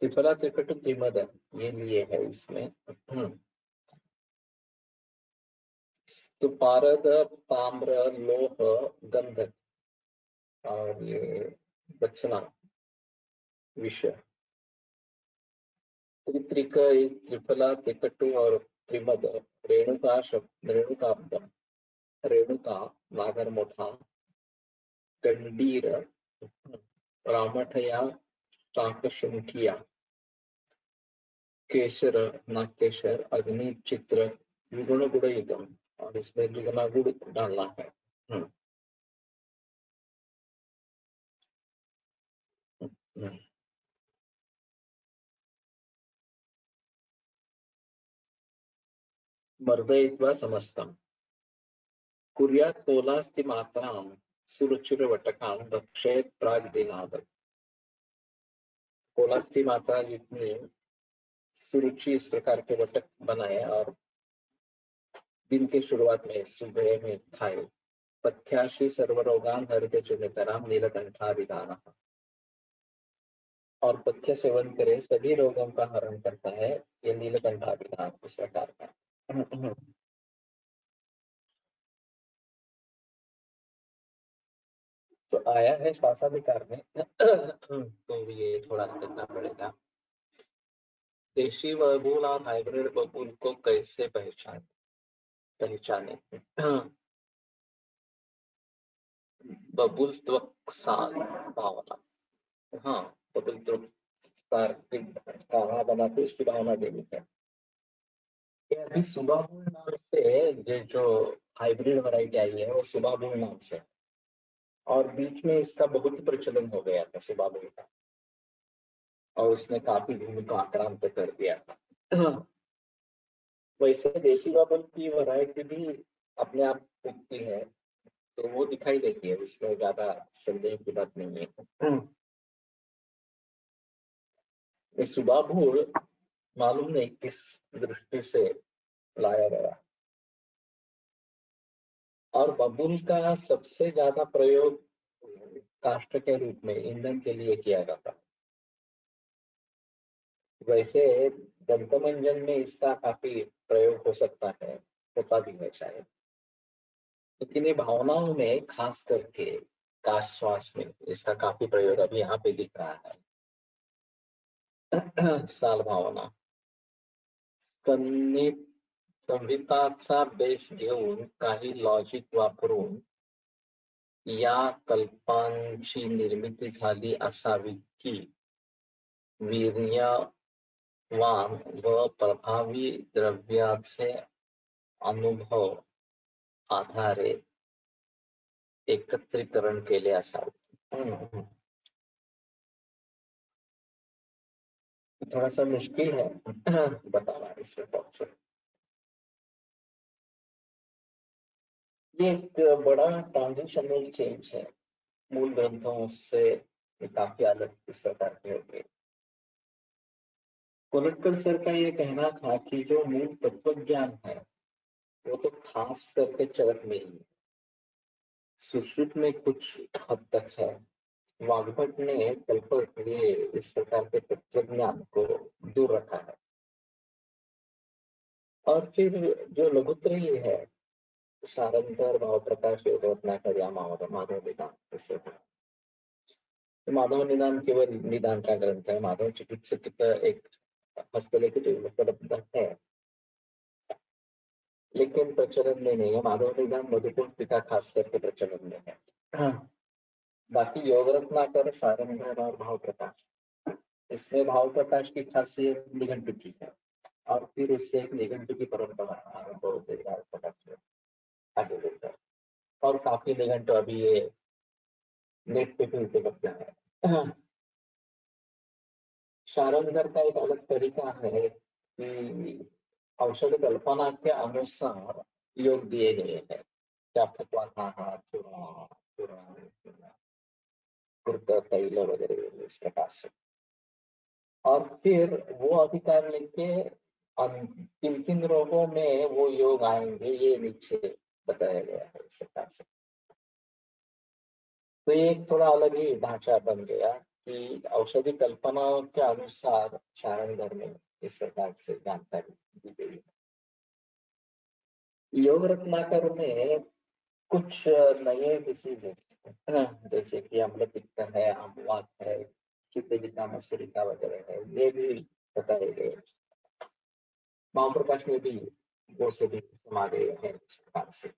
त्रिफला त्रिकट त्रिमद ये लिए है इसमें। तो पारद, ताम्र, लोह, गंधक और ये बचना विषय। त्रिक, त्रिफला, त्रिकटु और त्रिमद, रेणुका शब्द, रेणुकाब्दम, रेणुका नागर मोठा, गंडीर रामठया, शाकशुंठिया, केसर नागकेशर, अग्नि चित्र, विगुण गुणयुतम, और इसमें दुगना गुड़ डालना है। मर्दयित्वा समस्तम, कुर्यात् कोलास्ति मात्रां सुरुचिरवटकान् भक्षेत् प्राग्दिनाद। कोलास्ति मात्रा जितनी सुरुचि इस प्रकार के वटक बनाए और दिन के शुरुआत में सुबह में खाए। पथ्याशी सर्वरोगान हरिते चुनितराम नीलकंठा विधान, और पथ्य सेवन करे सभी रोगों का हरण करता है ये नीलकंठा विधान इस प्रकार का। तो आया है श्वासाधिकार में तो ये थोड़ा करना पड़ेगा। देशी बबूल और हाइब्रिड बबूल को कैसे पहचाने? बबूल त्वक्सार भावना, हाँ, बबूल त्वक्सार की काढ़ा बना के इसकी भावना देनी है। ये अभी सुबाबुल नाम से ये जो हाइब्रिड वैरायटी आई है वो सुबाबुल नाम से, और बीच में इसका बहुत प्रचलन हो गया था सुबाबुल का, और उसने काफी भूमि को आक्रांत कर दिया था। वैसे देसी बाबुल की वैरायटी भी अपने आप उगती है, तो वो दिखाई देती है, उसमें ज्यादा संदेह की बात नहीं है। ये सुबाबुल मालूम नहीं किस दृष्टि से लाया गया, और बबूल का सबसे ज्यादा प्रयोग काष्ठ के रूप में ईंधन के लिए किया जाता है। वैसे दंतमंजन में इसका काफी प्रयोग हो सकता है, होता भी है शायद, लेकिन ये भावनाओं में खास करके काश श्वास में इसका काफी प्रयोग अभी यहाँ पे दिख रहा है। साल भावना, संहिताचा बेस घेऊन काही लॉजिक वापरून या कल्पांची निर्मिती झाली असावी की वीर्यवान व प्रभावी द्रव्याचे अनुभव आधारे एकत्रीकरण केले असावे। थोड़ा सा मुश्किल है बताना इस रिपोर्ट से। ये एक बड़ा ट्रांजिशनल चेंज है, मूल ग्रंथों से ये काफी अलग इस प्रकार के हो गए। कोलटकर सर का ये कहना था कि जो मूल तत्व ज्ञान है वो तो खास करके चरक में ही है, सुश्रुत में कुछ हद तक है। वाग्भट ने कल्प लिए इस प्रकार के तत्व ज्ञान को दूर रखा है, और फिर जो लघुत्रयी है, शारंगर, भाव प्रकाश, योग रत्नाकर या माधव निदान, इस प्रकार। तो माधव निदान केवल निदान का ग्रंथ है, माधव चिकित्सक का एक हस्तलिखित उपलब्ध है, लेकिन प्रचलन में नहीं है। माधव निदान मधुकुल पिता खास करके प्रचलन में है। बाकी योग रत्नाकर, शारंगर और भाव प्रकाश, इसमें भाव प्रकाश की खासियत निघंटु की है, और फिर उससे एक निघंटु की परंपरा आरंभ हो गई भाव प्रकाश से आगे बढ़कर, और काफी निघंटु अभी ये नेट पे भी उपलब्ध है। शारंगर का एक अलग तरीका है कि औषध कल्पना के अनुसार योग दिए गए हैं, क्या फकवा खाना, चूर्ण, तैल वगैरह इस प्रकार से, और फिर वो अधिकार लेके किन किन रोगों में वो योग आएंगे ये नीचे बताया गया है इस प्रकार से। तो ये एक थोड़ा अलग ही ढांचा बन गया कि औषधि कल्पनाओं के अनुसार शारंगर में इस प्रकार से जानकारी दी गई। योग रत्नाकर में कुछ नए डिसीजेस जैसे कि अम्लपित्त है, अम्लवात है, शीतलिका, मसूरिका वगैरह है, ये भी बताए गए। महाप्रकाश में भी वो सभी समा गए हैं इस प्रकार से।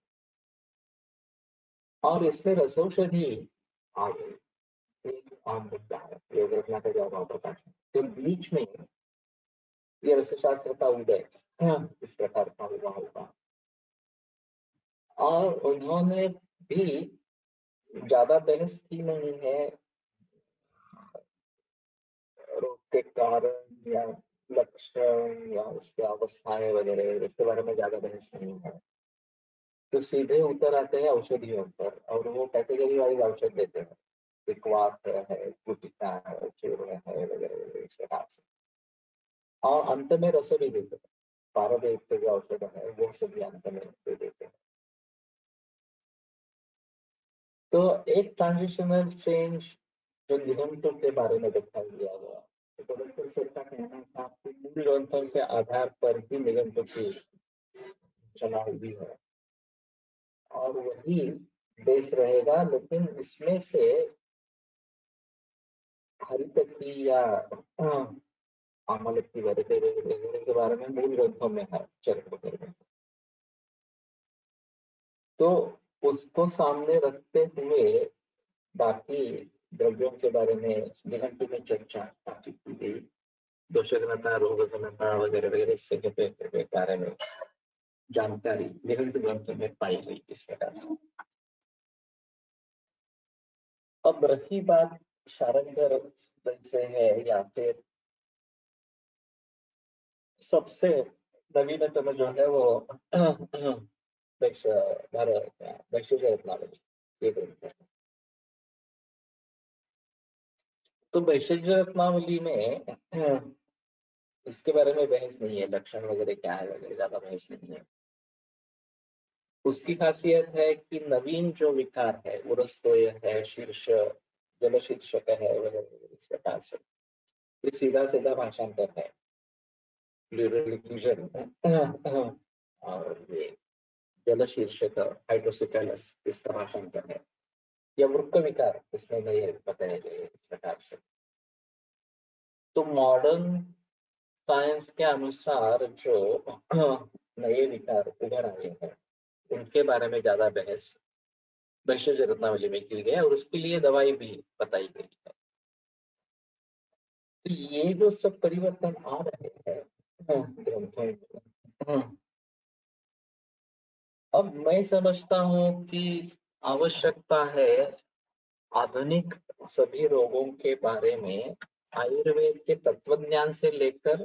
और इसमें रसौषधि आ गई, एक आम मुद्दा है योग रत्ना का जो महाप्रकाश है। तो बीच में ये रसशास्त्र का उदय इस प्रकार का हुआ होगा। और उन्होंने भी ज्यादा बहस की नहीं है रोग के कारण या लक्षण या उसकी अवस्थाएं वगैरह, इसके बारे में ज्यादा बहस नहीं है। तो सीधे उतर आते हैं औषधियों पर, और वो कैटेगरी वाइज औषध देते हैं, पिकवात है, गुटिका है, चूर्ण है वगैरह इस प्रकार से। और अंत में रस भी देते हैं, पारदेव के जो औषध है वो सभी अंत में दे देते हैं। तो एक ट्रांजिशनल चेंज जो निघंटु के बारे में दिखाई दिया गया, तो डॉक्टर सर का कहना था कि मूल ग्रंथों के आधार पर ही निघंटु की रचना हुई है और वही बेस रहेगा, लेकिन इसमें से हरितकी या आमलकी वगैरह के बारे में मूल ग्रंथों में है चरित्र वगैरह। तो उसको सामने रखते हुए बाकी द्रव्यों के बारे में निघंटु में चर्चा काफी की गई, दोषघनता, रोगघनता वगैरह वगैरह इससे के बारे में जानकारी निघंटु ग्रंथ में पाई गई इस प्रकार से। अब रही बात शारंगर से है या फिर सबसे नवीनतम जो है वो वैश्य रत्नावली, ये ग्रंथ है। तो वैश्य रत्नावली में इसके बारे में बहस नहीं है, लक्षण वगैरह क्या है वगैरह ज्यादा बहस नहीं है। उसकी खासियत है कि नवीन जो विकार है, उरस्तोय है, शीर्ष जल शीर्षक है वगैरह इस प्रकार से, ये सीधा सीधा भाषांतर है, प्लूरल इफ्यूजन और ये जल शीर्षक हाइड्रोसिफेलस इसका भाषांतर है, या वृक्क विकार इसमें नहीं बताए गए इस प्रकार से। तो मॉडर्न साइंस के अनुसार जो नए विकार उभर आए हैं उनके बारे में ज्यादा बहस वैश्य रत्नावली में की गई है और उसके लिए दवाई भी बताई गई है। तो ये जो सब परिवर्तन आ रहे हैं ग्रंथों में, अब मैं समझता हूँ कि आवश्यकता है आधुनिक सभी रोगों के बारे में आयुर्वेद के तत्वज्ञान से लेकर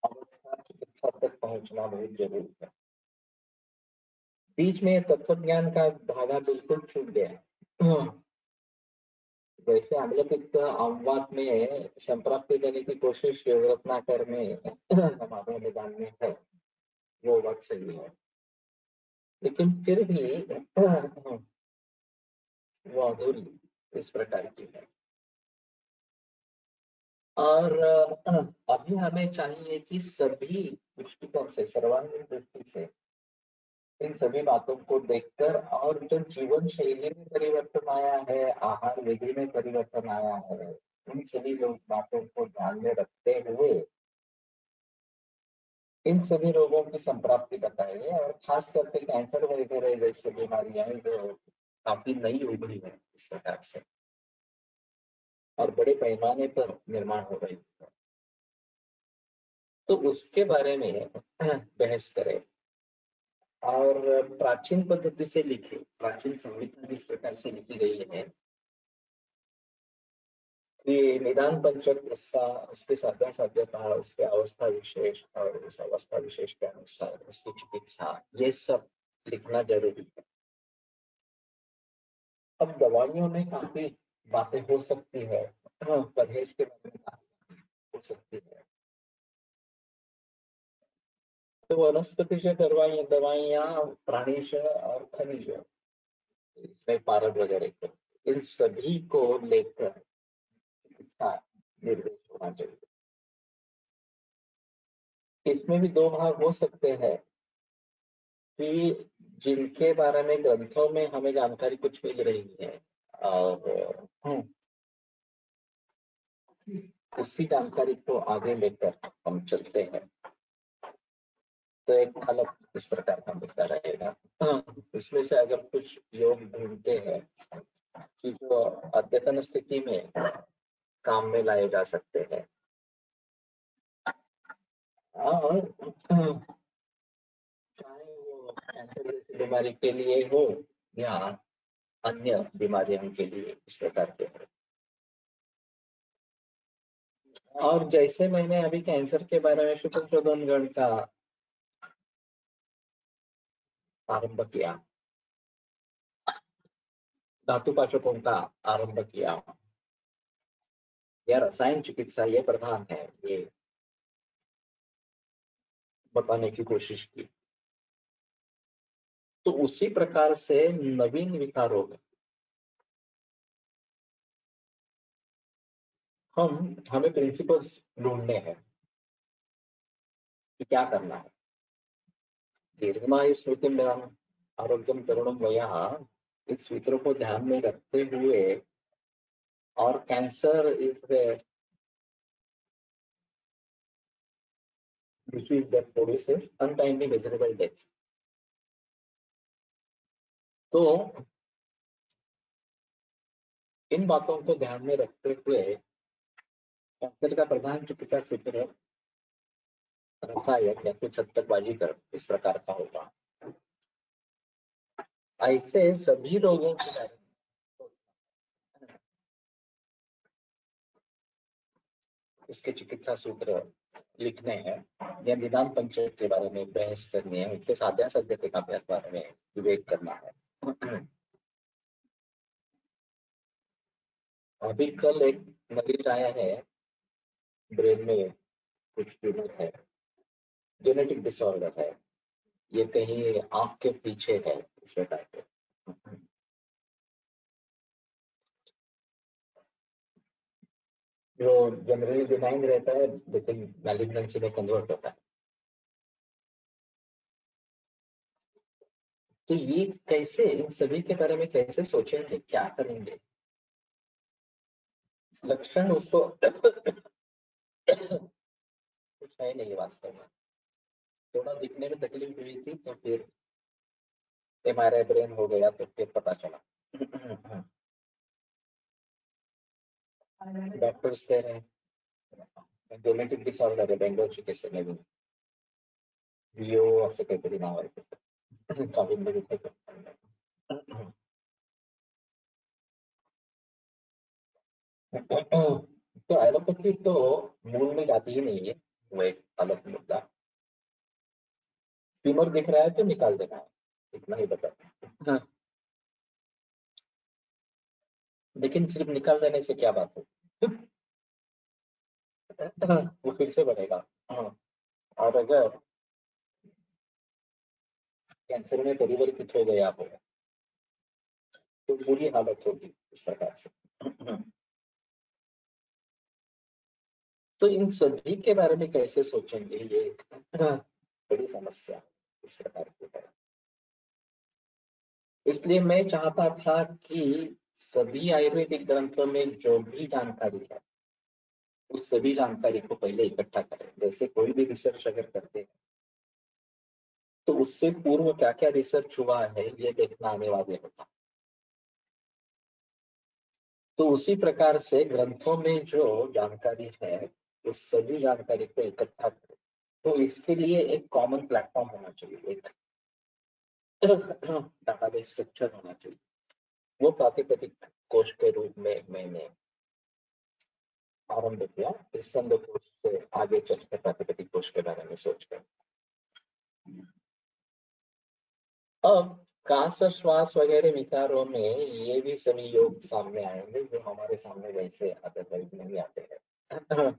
अवस्था चिकित्सा तक पहुंचना बहुत जरूरी है। बीच में तत्वज्ञान का धागा बिल्कुल छूट गया। वैसे अम्लपित्त अम्लवात में संप्राप्ति देने की कोशिश योग रत्नाकर में हमारे निदान में है, वो बात सही है, लेकिन फिर भी वो अधूरी इस प्रकार की है। और अभी हमें चाहिए कि सभी दृष्टिकोण से, सर्वांगीण दृष्टि से इन सभी बातों को देखकर, और जो जीवन शैली में परिवर्तन आया है, आहार विधि में परिवर्तन आया है, इन सभी बातों को ध्यान में रखते हुए इन सभी रोगों की संप्राप्ति बताइए, और खास करके कैंसर वगैरह जैसी बीमारियां जो काफी नई उभरी है इस प्रकार से और बड़े पैमाने पर निर्माण हो रही है, तो उसके बारे में बहस करें। और प्राचीन पद्धति से लिखे, प्राचीन संहिता जिस प्रकार से लिखी गई है कि निदान पंचक उसका, उसकी साध्या साध्यता, उसके अवस्था विशेष और उस अवस्था विशेष के अनुसार उसकी चिकित्सा, ये सब लिखना जरूरी है। अब दवाइयों में काफी बातें हो सकती है, परहेज के बारे में बात हो सकती है। तो वनस्पति से दवाइयाँ प्राणीश और खनिज, इसमें पारद वगैरह के, इन सभी को लेकर चिकित्सा निर्देश होना चाहिए। इसमें भी दो भाग हो सकते हैं कि जिनके बारे में ग्रंथों में हमें जानकारी कुछ मिल रही है और उसी जानकारी को आगे लेकर हम चलते हैं, तो एक अलग इस प्रकार का मुद्दा रहेगा। इसमें से अगर कुछ योग ढूंढते हैं कि जो अद्यतन स्थिति में काम में लाए जा सकते हैं, और चाहे वो कैंसर जैसी बीमारी के लिए हो या अन्य बीमारियों के लिए इस प्रकार के हो। और जैसे मैंने अभी कैंसर के बारे में शुक्र शोधन गण का आरंभ किया, धातु पाचकों का आरंभ किया, या रसायन चिकित्सा ये प्रधान है, ये बताने की कोशिश की, तो उसी प्रकार से नवीन विकारों में हमें प्रिंसिपल्स ढूंढने हैं कि क्या करना है। दीर्घमायु स्मृति में आरोग्यम तरुणम वयः, इस सूत्र को ध्यान में रखते हुए, और cancer is the disease that produces untimely measurable death। तो इन बातों को ध्यान में रखते हुए कैंसर का प्रधान चिकित्सा सूत्र रसायन या फिर छत्तकबाजी कर इस प्रकार का होगा। ऐसे सभी रोगों के बारे में उसके चिकित्सा सूत्र लिखने हैं या निदान पंचक के बारे में बहस करनी है, उसके साध्यासाध्य का बारे में विवेक करना है। अभी कल एक मरीज आया है, ब्रेन में कुछ ट्यूमर है, जेनेटिक डिसऑर्डर है, ये कहीं आंख के पीछे है इस प्रकार के। जो जनरली बिनाइन रहता है लेकिन मैलिग्नेंसी में कन्वर्ट होता है। तो ये कैसे, इन सभी के बारे में कैसे सोचेंगे, क्या करेंगे? लक्षण उसको कुछ है नहीं वास्तव में। थोड़ा दिखने में तकलीफ हुई थी तो फिर एमआरआई ब्रेन हो गया तो फिर पता चला। डॉक्टर्स कह रहे हैं जेनेटिक डिसऑर्डर है, बेंगलोर चिकित्सा में विओ असं काहीतरी नाव आहे काढून बघितलं. तो एलोपैथी तो मूल में जाती ही नहीं है, वो एक अलग मुद्दा। ट्यूमर दिख रहा है तो निकाल देना है, इतना ही बता। हाँ, लेकिन सिर्फ निकाल देने से क्या बात है? वो फिर से बढ़ेगा। हाँ, और अगर कैंसर में परिवर्तित हो गया हो तो बुरी हालत होगी इस प्रकार से। तो इन सभी के बारे में कैसे सोचेंगे, ये एक बड़ी समस्या इस प्रकार की है। इसलिए मैं चाहता था कि सभी आयुर्वेदिक ग्रंथों में जो भी जानकारी है उस सभी जानकारी को पहले इकट्ठा करें। जैसे कोई भी रिसर्च अगर करते हैं तो उससे पूर्व क्या क्या रिसर्च हुआ है ये देखना अनिवार्य होता। तो उसी प्रकार से ग्रंथों में जो जानकारी है उस सभी जानकारी को इकट्ठा करें। तो इसके लिए एक कॉमन प्लेटफॉर्म होना चाहिए, एक डाटाबेस स्ट्रक्चर होना चाहिए। वो प्रातिपदिक कोश के रूप में मैंने आरंभ किया, फिर स्तंभ कोश से आगे चलकर प्रातिपदिक कोश के बारे में सोचकर अब काश श्वास वगैरह विकारों में ये भी सभी योग सामने आएंगे जो हमारे सामने वैसे अदरवाइज नहीं आते हैं।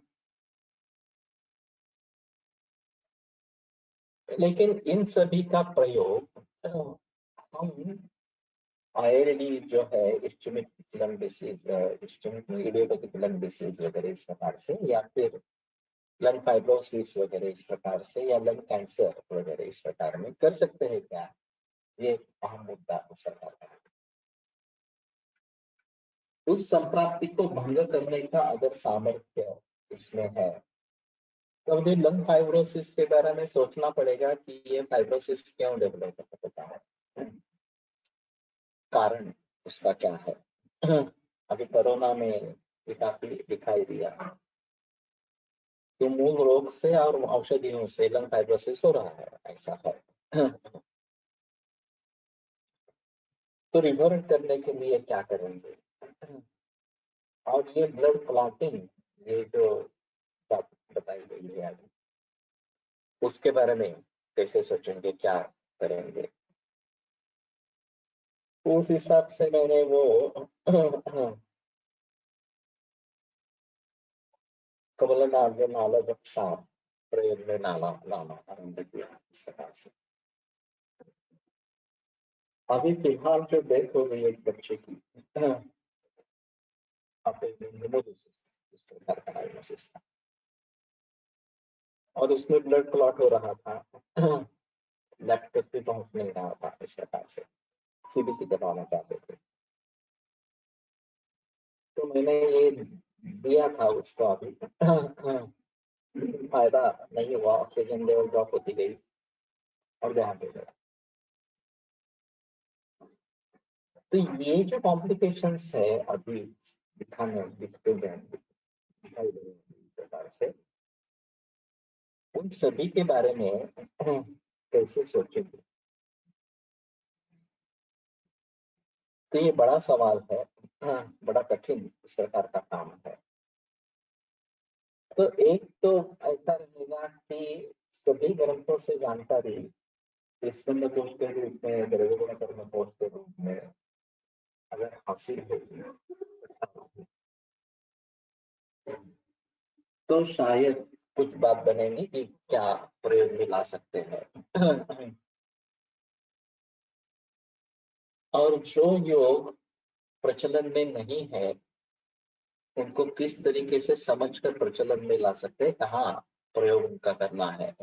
लेकिन इन सभी का प्रयोग हम आईएलडी जो है ischaemic lung disease, ischaemic idiopathic lung disease वगैरह इस प्रकार से, या फिर लंग फाइब्रोसिस वगैरह इस प्रकार से, या लंग कैंसर वगैरह इस प्रकार में कर सकते हैं क्या? ये एक अहम मुद्दा है सरकार का। उस संप्राप्ति को भंग करने का अगर सामर्थ्य इसमें है तो मुझे लंग फाइब्रोसिस के बारे में सोचना पड़ेगा कि ये फाइब्रोसिस क्यों डेवलप होता है, कारण इसका क्या है। अभी कोरोना में ये काफी दिखाई दिया, तो मूल रोग से और औषधियों से लंग फाइब्रोसिस हो रहा है, ऐसा है। तो रिवर्ट करने के लिए क्या करेंगे, और ये ब्लड क्लॉटिंग, ये जो बात बताई गई है अभी, उसके बारे में कैसे सोचेंगे, क्या करेंगे। उस हिसाब से मैंने वो कमलनाथ नाला बख्शा प्रयोग में नाला लाना आरंभ किया इस प्रकार से। अभी फिलहाल जो डेथ हो गई एक बच्चे की, इस प्रकार का डायग्नोसिस था, और उसमें ब्लड क्लॉट हो रहा था, लैब तक भी पहुंच नहीं रहा था, इस प्रकार से सीबीसी करवाना चाहते थे। तो मैंने ये दिया था उसको, अभी फायदा नहीं हुआ, ऑक्सीजन लेवल ड्रॉप होती गई और देहांत हो गया। तो ये जो कॉम्प्लिकेशंस है अभी दिखते हैं, दिखाई दे रहे हैं इस प्रकार से, उन सभी के बारे में कैसे सोचेंगे, तो ये बड़ा सवाल है, बड़ा कठिन इस प्रकार का काम है। तो एक तो ऐसा रहेगा कि सभी ग्रंथों से जानकारी इस कोश के रूप में, द्रविड़ कर्म कोश के रूप में अगर हासिल होगी तो शायद कुछ बात बनेगी कि क्या प्रयोग में ला सकते हैं। और जो योग प्रचलन में नहीं है उनको किस तरीके से समझकर प्रचलन में ला सकते हैं, कहाँ प्रयोग उनका करना है।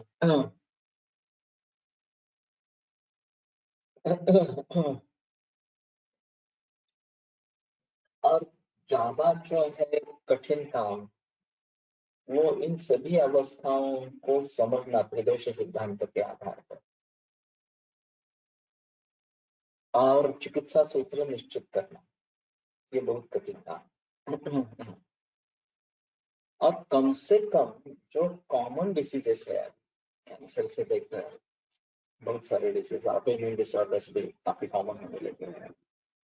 और ज्यादा जो है कठिन काम, वो इन सभी अवस्थाओं को समझना त्रिदोष सिद्धांत के आधार पर, और चिकित्सा सूत्र निश्चित करना, ये बहुत कठिन काम। और कम से कम जो कॉमन डिसीजेस है, कैंसर से लेकर बहुत सारे डिसीज, ऑटोइम्यून डिसऑर्डर्स भी काफी कॉमन होने लगे हैं,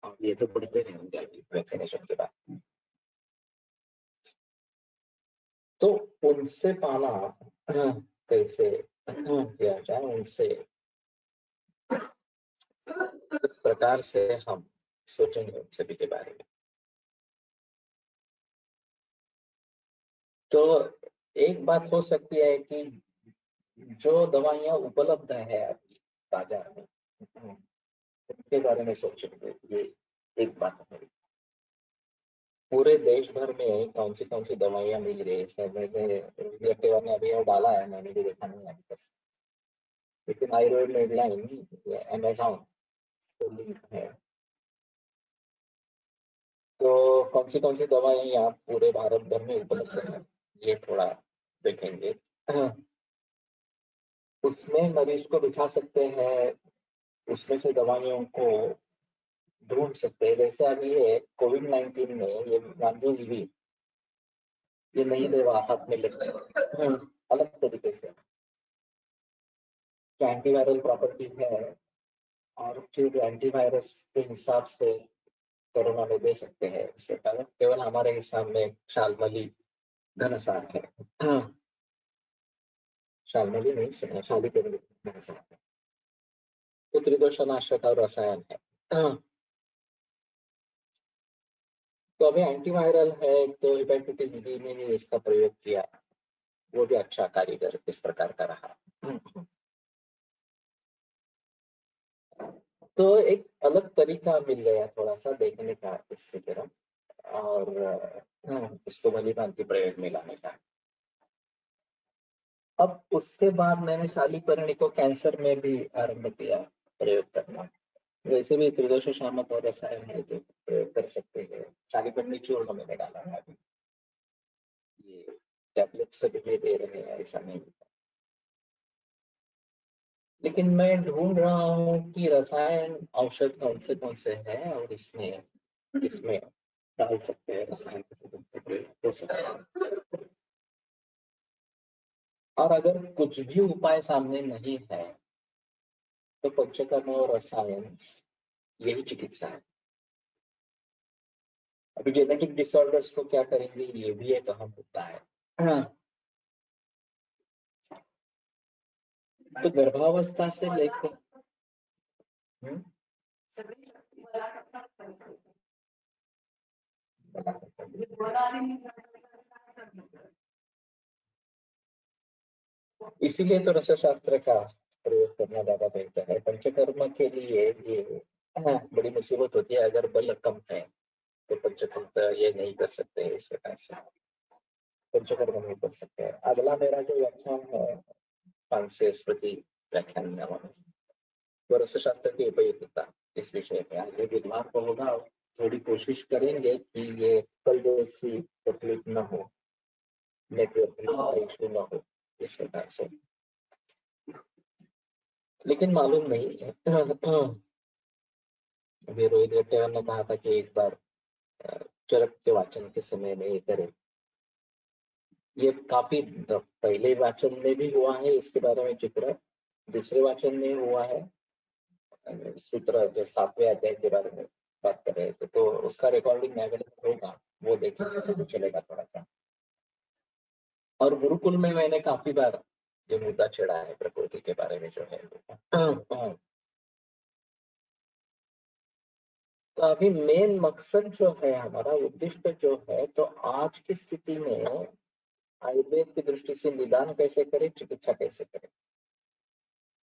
और ये तो बढ़ते रहेंगे अभी वैक्सीनेशन के बाद। तो उनसे पाना कैसे किया जाए, उनसे इस प्रकार से हम सोचेंगे उन सभी के बारे में। तो एक बात हो सकती है कि जो दवाइयां उपलब्ध है अभी बाजार में, उनके बारे में सोचेंगे, ये एक बात है। पूरे देश भर में कौन सी दवाइयां मिल रही है, मैंने अभी वो डाला है, मैंने भी देखा नहीं अभी तक, लेकिन आयुर्वेद में लाइन अमेजॉन लिंक है। तो कौन सी दवाएं यहाँ पूरे भारत भर में उपलब्ध है, ये थोड़ा देखेंगे। उसमें मरीज को बिठा सकते हैं, उसमें से दवाइयों को ढूंढ सकते हैं। जैसे अभी ये कोविड-19 में ये गांधी भी ये नई दवा हाथ में लेते हैं, अलग तरीके से एंटीवायरल प्रॉपर्टी है, और फिर एंटीवायरस के हिसाब से कोरोना में दे सकते हैं। इसके कारण केवल हमारे हिसाब में शालमली घनसार है, शालमली नहीं, शाली केवल घनसार है, तो त्रिदोषनाशक और रसायन है। तो अभी एंटीवायरल है, तो हेपेटाइटिस बी में भी इसका प्रयोग किया, वो भी अच्छा कारीगर इस प्रकार का रहा। तो एक अलग तरीका मिल गया थोड़ा सा देखने का इसकी तरफ, और इसको भली भांति प्रयोग में लाने का। अब उसके बाद मैंने शालीपर्णी को कैंसर में भी आरंभ किया प्रयोग करना। वैसे भी त्रिदोष शामक और रसायन है जो प्रयोग कर सकते हैं। शालीपन्नी चूर्ण मैंने डाला है अभी, ये टैबलेट से भी दे रहे हैं ऐसा नहीं। लेकिन मैं ढूंढ रहा हूँ कि रसायन औषध कौन से हैं और इसमें इसमें डाल सकते हैं रसायन का प्रयोग हो सकता है। और अगर कुछ भी उपाय सामने नहीं है तो पंचकर्म और रसायन यही चिकित्सा है। अभी जेनेटिक डिसऑर्डर्स को क्या करेंगे ये भी एक अहम मुद्दा है। तो गर्भावस्था से लेकर इसीलिए तो रसशास्त्र का प्रयोग करना ज्यादा बेहतर है। पंचकर्म के लिए ये बड़ी मुसीबत होती है। अगर बल कम है तो पंचतंत्र ये नहीं कर सकते इस प्रकार से, पंचकर्म नहीं कर सकते। अगला मेरा जो व्याख्यान है 500 स्मृति व्याख्यान में वो रसशास्त्र की उपयोगिता इस विषय में आगे विद्वान को होगा। थोड़ी कोशिश करेंगे कि ये कल जैसी तकलीफ न हो, नेटवर्क इशू न हो इस प्रकार से। लेकिन मालूम नहीं है। अभी रोहित रेड्डी ने कहा था कि एक बार चरक के वाचन के समय में ये करें। ये काफी पहले वाचन में भी हुआ है इसके बारे में जिक्र, दूसरे वाचन में हुआ है सूत्र जो 7वें अध्याय के बारे में बात कर रहे थे, तो उसका रिकॉर्डिंग अवेलेबल होगा, वो देखेंगे तो चलेगा थोड़ा सा। और गुरुकुल में मैंने काफी बार जो मुद्दा छेड़ा है प्रकृति के बारे में जो है। तो अभी मेन मकसद जो है हमारा उद्देश्य जो है, तो आज की स्थिति में आयुर्वेद की दृष्टि से निदान कैसे करें, चिकित्सा कैसे करें,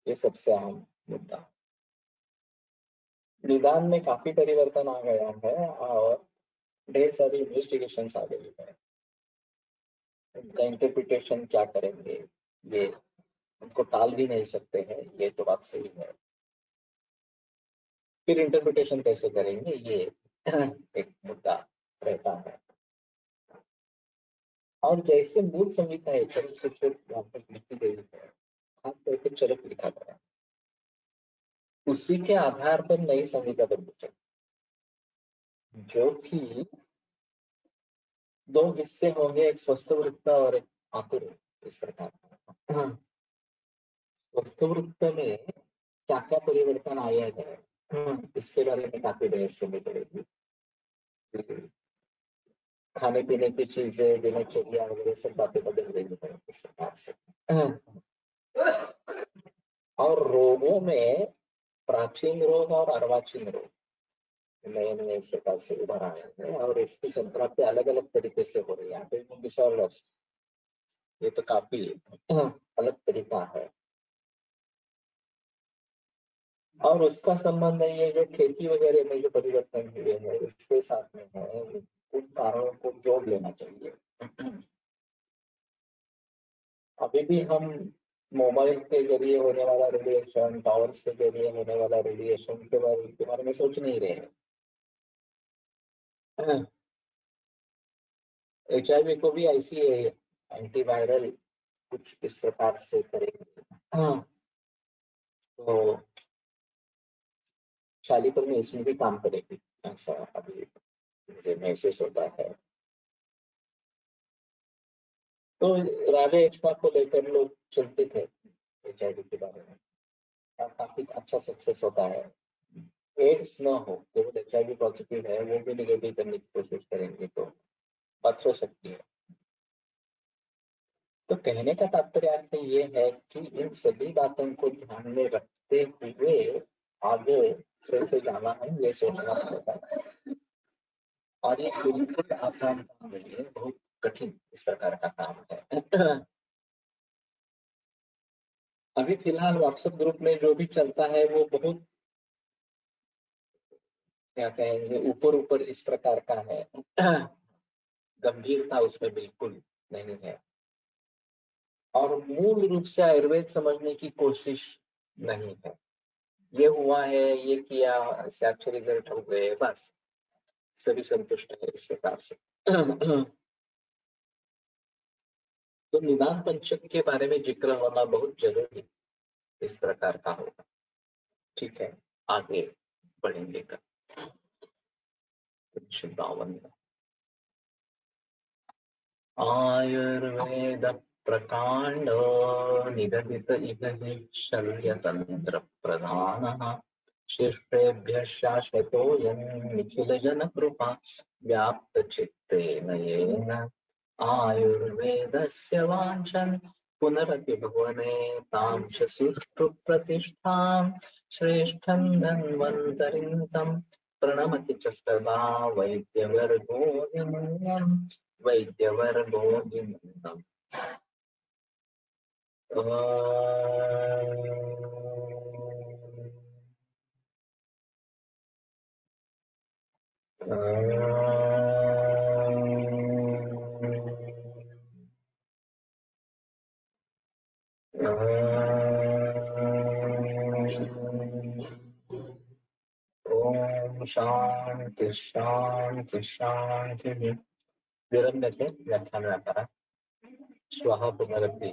ये सबसे अहम मुद्दा। निदान में काफी परिवर्तन आ गया है और ढेर सारी इन्वेस्टिगेशन आ गई है। उनका इंटरप्रिटेशन क्या करेंगे, ये उनको टाल भी नहीं सकते हैं, ये तो बात सही है। फिर इंटरप्रिटेशन कैसे करेंगे ये एक मुद्दा रहता है। और जैसे मूल संहिता है चरक से लिखी गई है, खास करके चरक लिखा गया, उसी के आधार पर नई संहिता बननी चाहिए, जो कि 2 हिस्से होंगे, एक स्वस्थ वृत्त और एक आतुर। इस प्रकार स्वस्थ वृत्त में क्या क्या परिवर्तन आया है, इसके बारे में काफी बहस करनी पड़ेगी। खाने पीने की चीजें, दिनचर्या वगैरह सब बातें बदल रही है इस प्रकार से। और रोगों में प्राचीन रोग और अर्वाचीन रोग नए नए इस प्रकार से उभर आए हैं और इसकी संप्राप्ति अलग अलग तरीके से हो रही है। डिसऑर्डर्स ये तो काफी अलग तरीका है। और उसका संबंध है ये जो खेती वगैरह में जो परिवर्तन हुए हैं उसके साथ में है, उन कारणों को जोड़ लेना चाहिए। अभी भी हम मोबाइल के जरिए होने वाला रेडिएशन, टावर के जरिए होने वाला रेडिएशन के बारे में सोच नहीं रहे हैं। HIV को भी ऐसी एंटीवायरल कुछ इस प्रकार से करेंगे। तो शालीपुर में इसमें भी काम करेगी ऐसा अभी मुझे महसूस होता है। तो राजा एक्सपा को लेकर लोग चलते थे HIV के बारे में, काफी अच्छा सक्सेस होता है। एड्स न हो, केवल HIV पॉजिटिव है वो भी निगेटिव करने की कोशिश करेंगे तो बात हो सकती है। तो कहने का तात्पर्य आपसे ये है कि इन सभी बातों को ध्यान में रखते हुए आगे कैसे जाना है ये सोचना पड़ेगा। और ये बिल्कुल आसान काम नहीं है, बहुत कठिन इस प्रकार का काम है। अभी फिलहाल व्हाट्सएप ग्रुप में जो भी चलता है वो बहुत क्या कहेंगे ऊपर ऊपर इस प्रकार का है। गंभीरता उसमें बिल्कुल नहीं है और मूल रूप से आयुर्वेद समझने की कोशिश नहीं है। ये हुआ है, ये किया, इससे अच्छे रिजल्ट हो गए, बस सभी संतुष्ट है इस प्रकार से। तो निदान पंचक के बारे में जिक्र होना बहुत जरूरी इस प्रकार का होगा। ठीक है, आगे बढ़ेंगे कर 52। आयुर्वेद प्रकांड निगदित इह हि शल्यतंत्र प्रधानः शिष्टेभ्यः शाश्वतोऽयं निखिल जन कृपा व्याप्त चित्तेन येन आयुर्वेदस्य वाञ्छन् पुनरपि भुवने तां च सुष्ठु प्रतिष्ठां श्रेष्ठं धन्वन्तरिं तं प्रणमति च सदा वैद्यवर्गो निमन्नम् वैद्यवर्गो निमन्नम्। ओम शांति शांति शांति। विरम्यते व्याख्यान व्यापारः। श्वः पुनरपि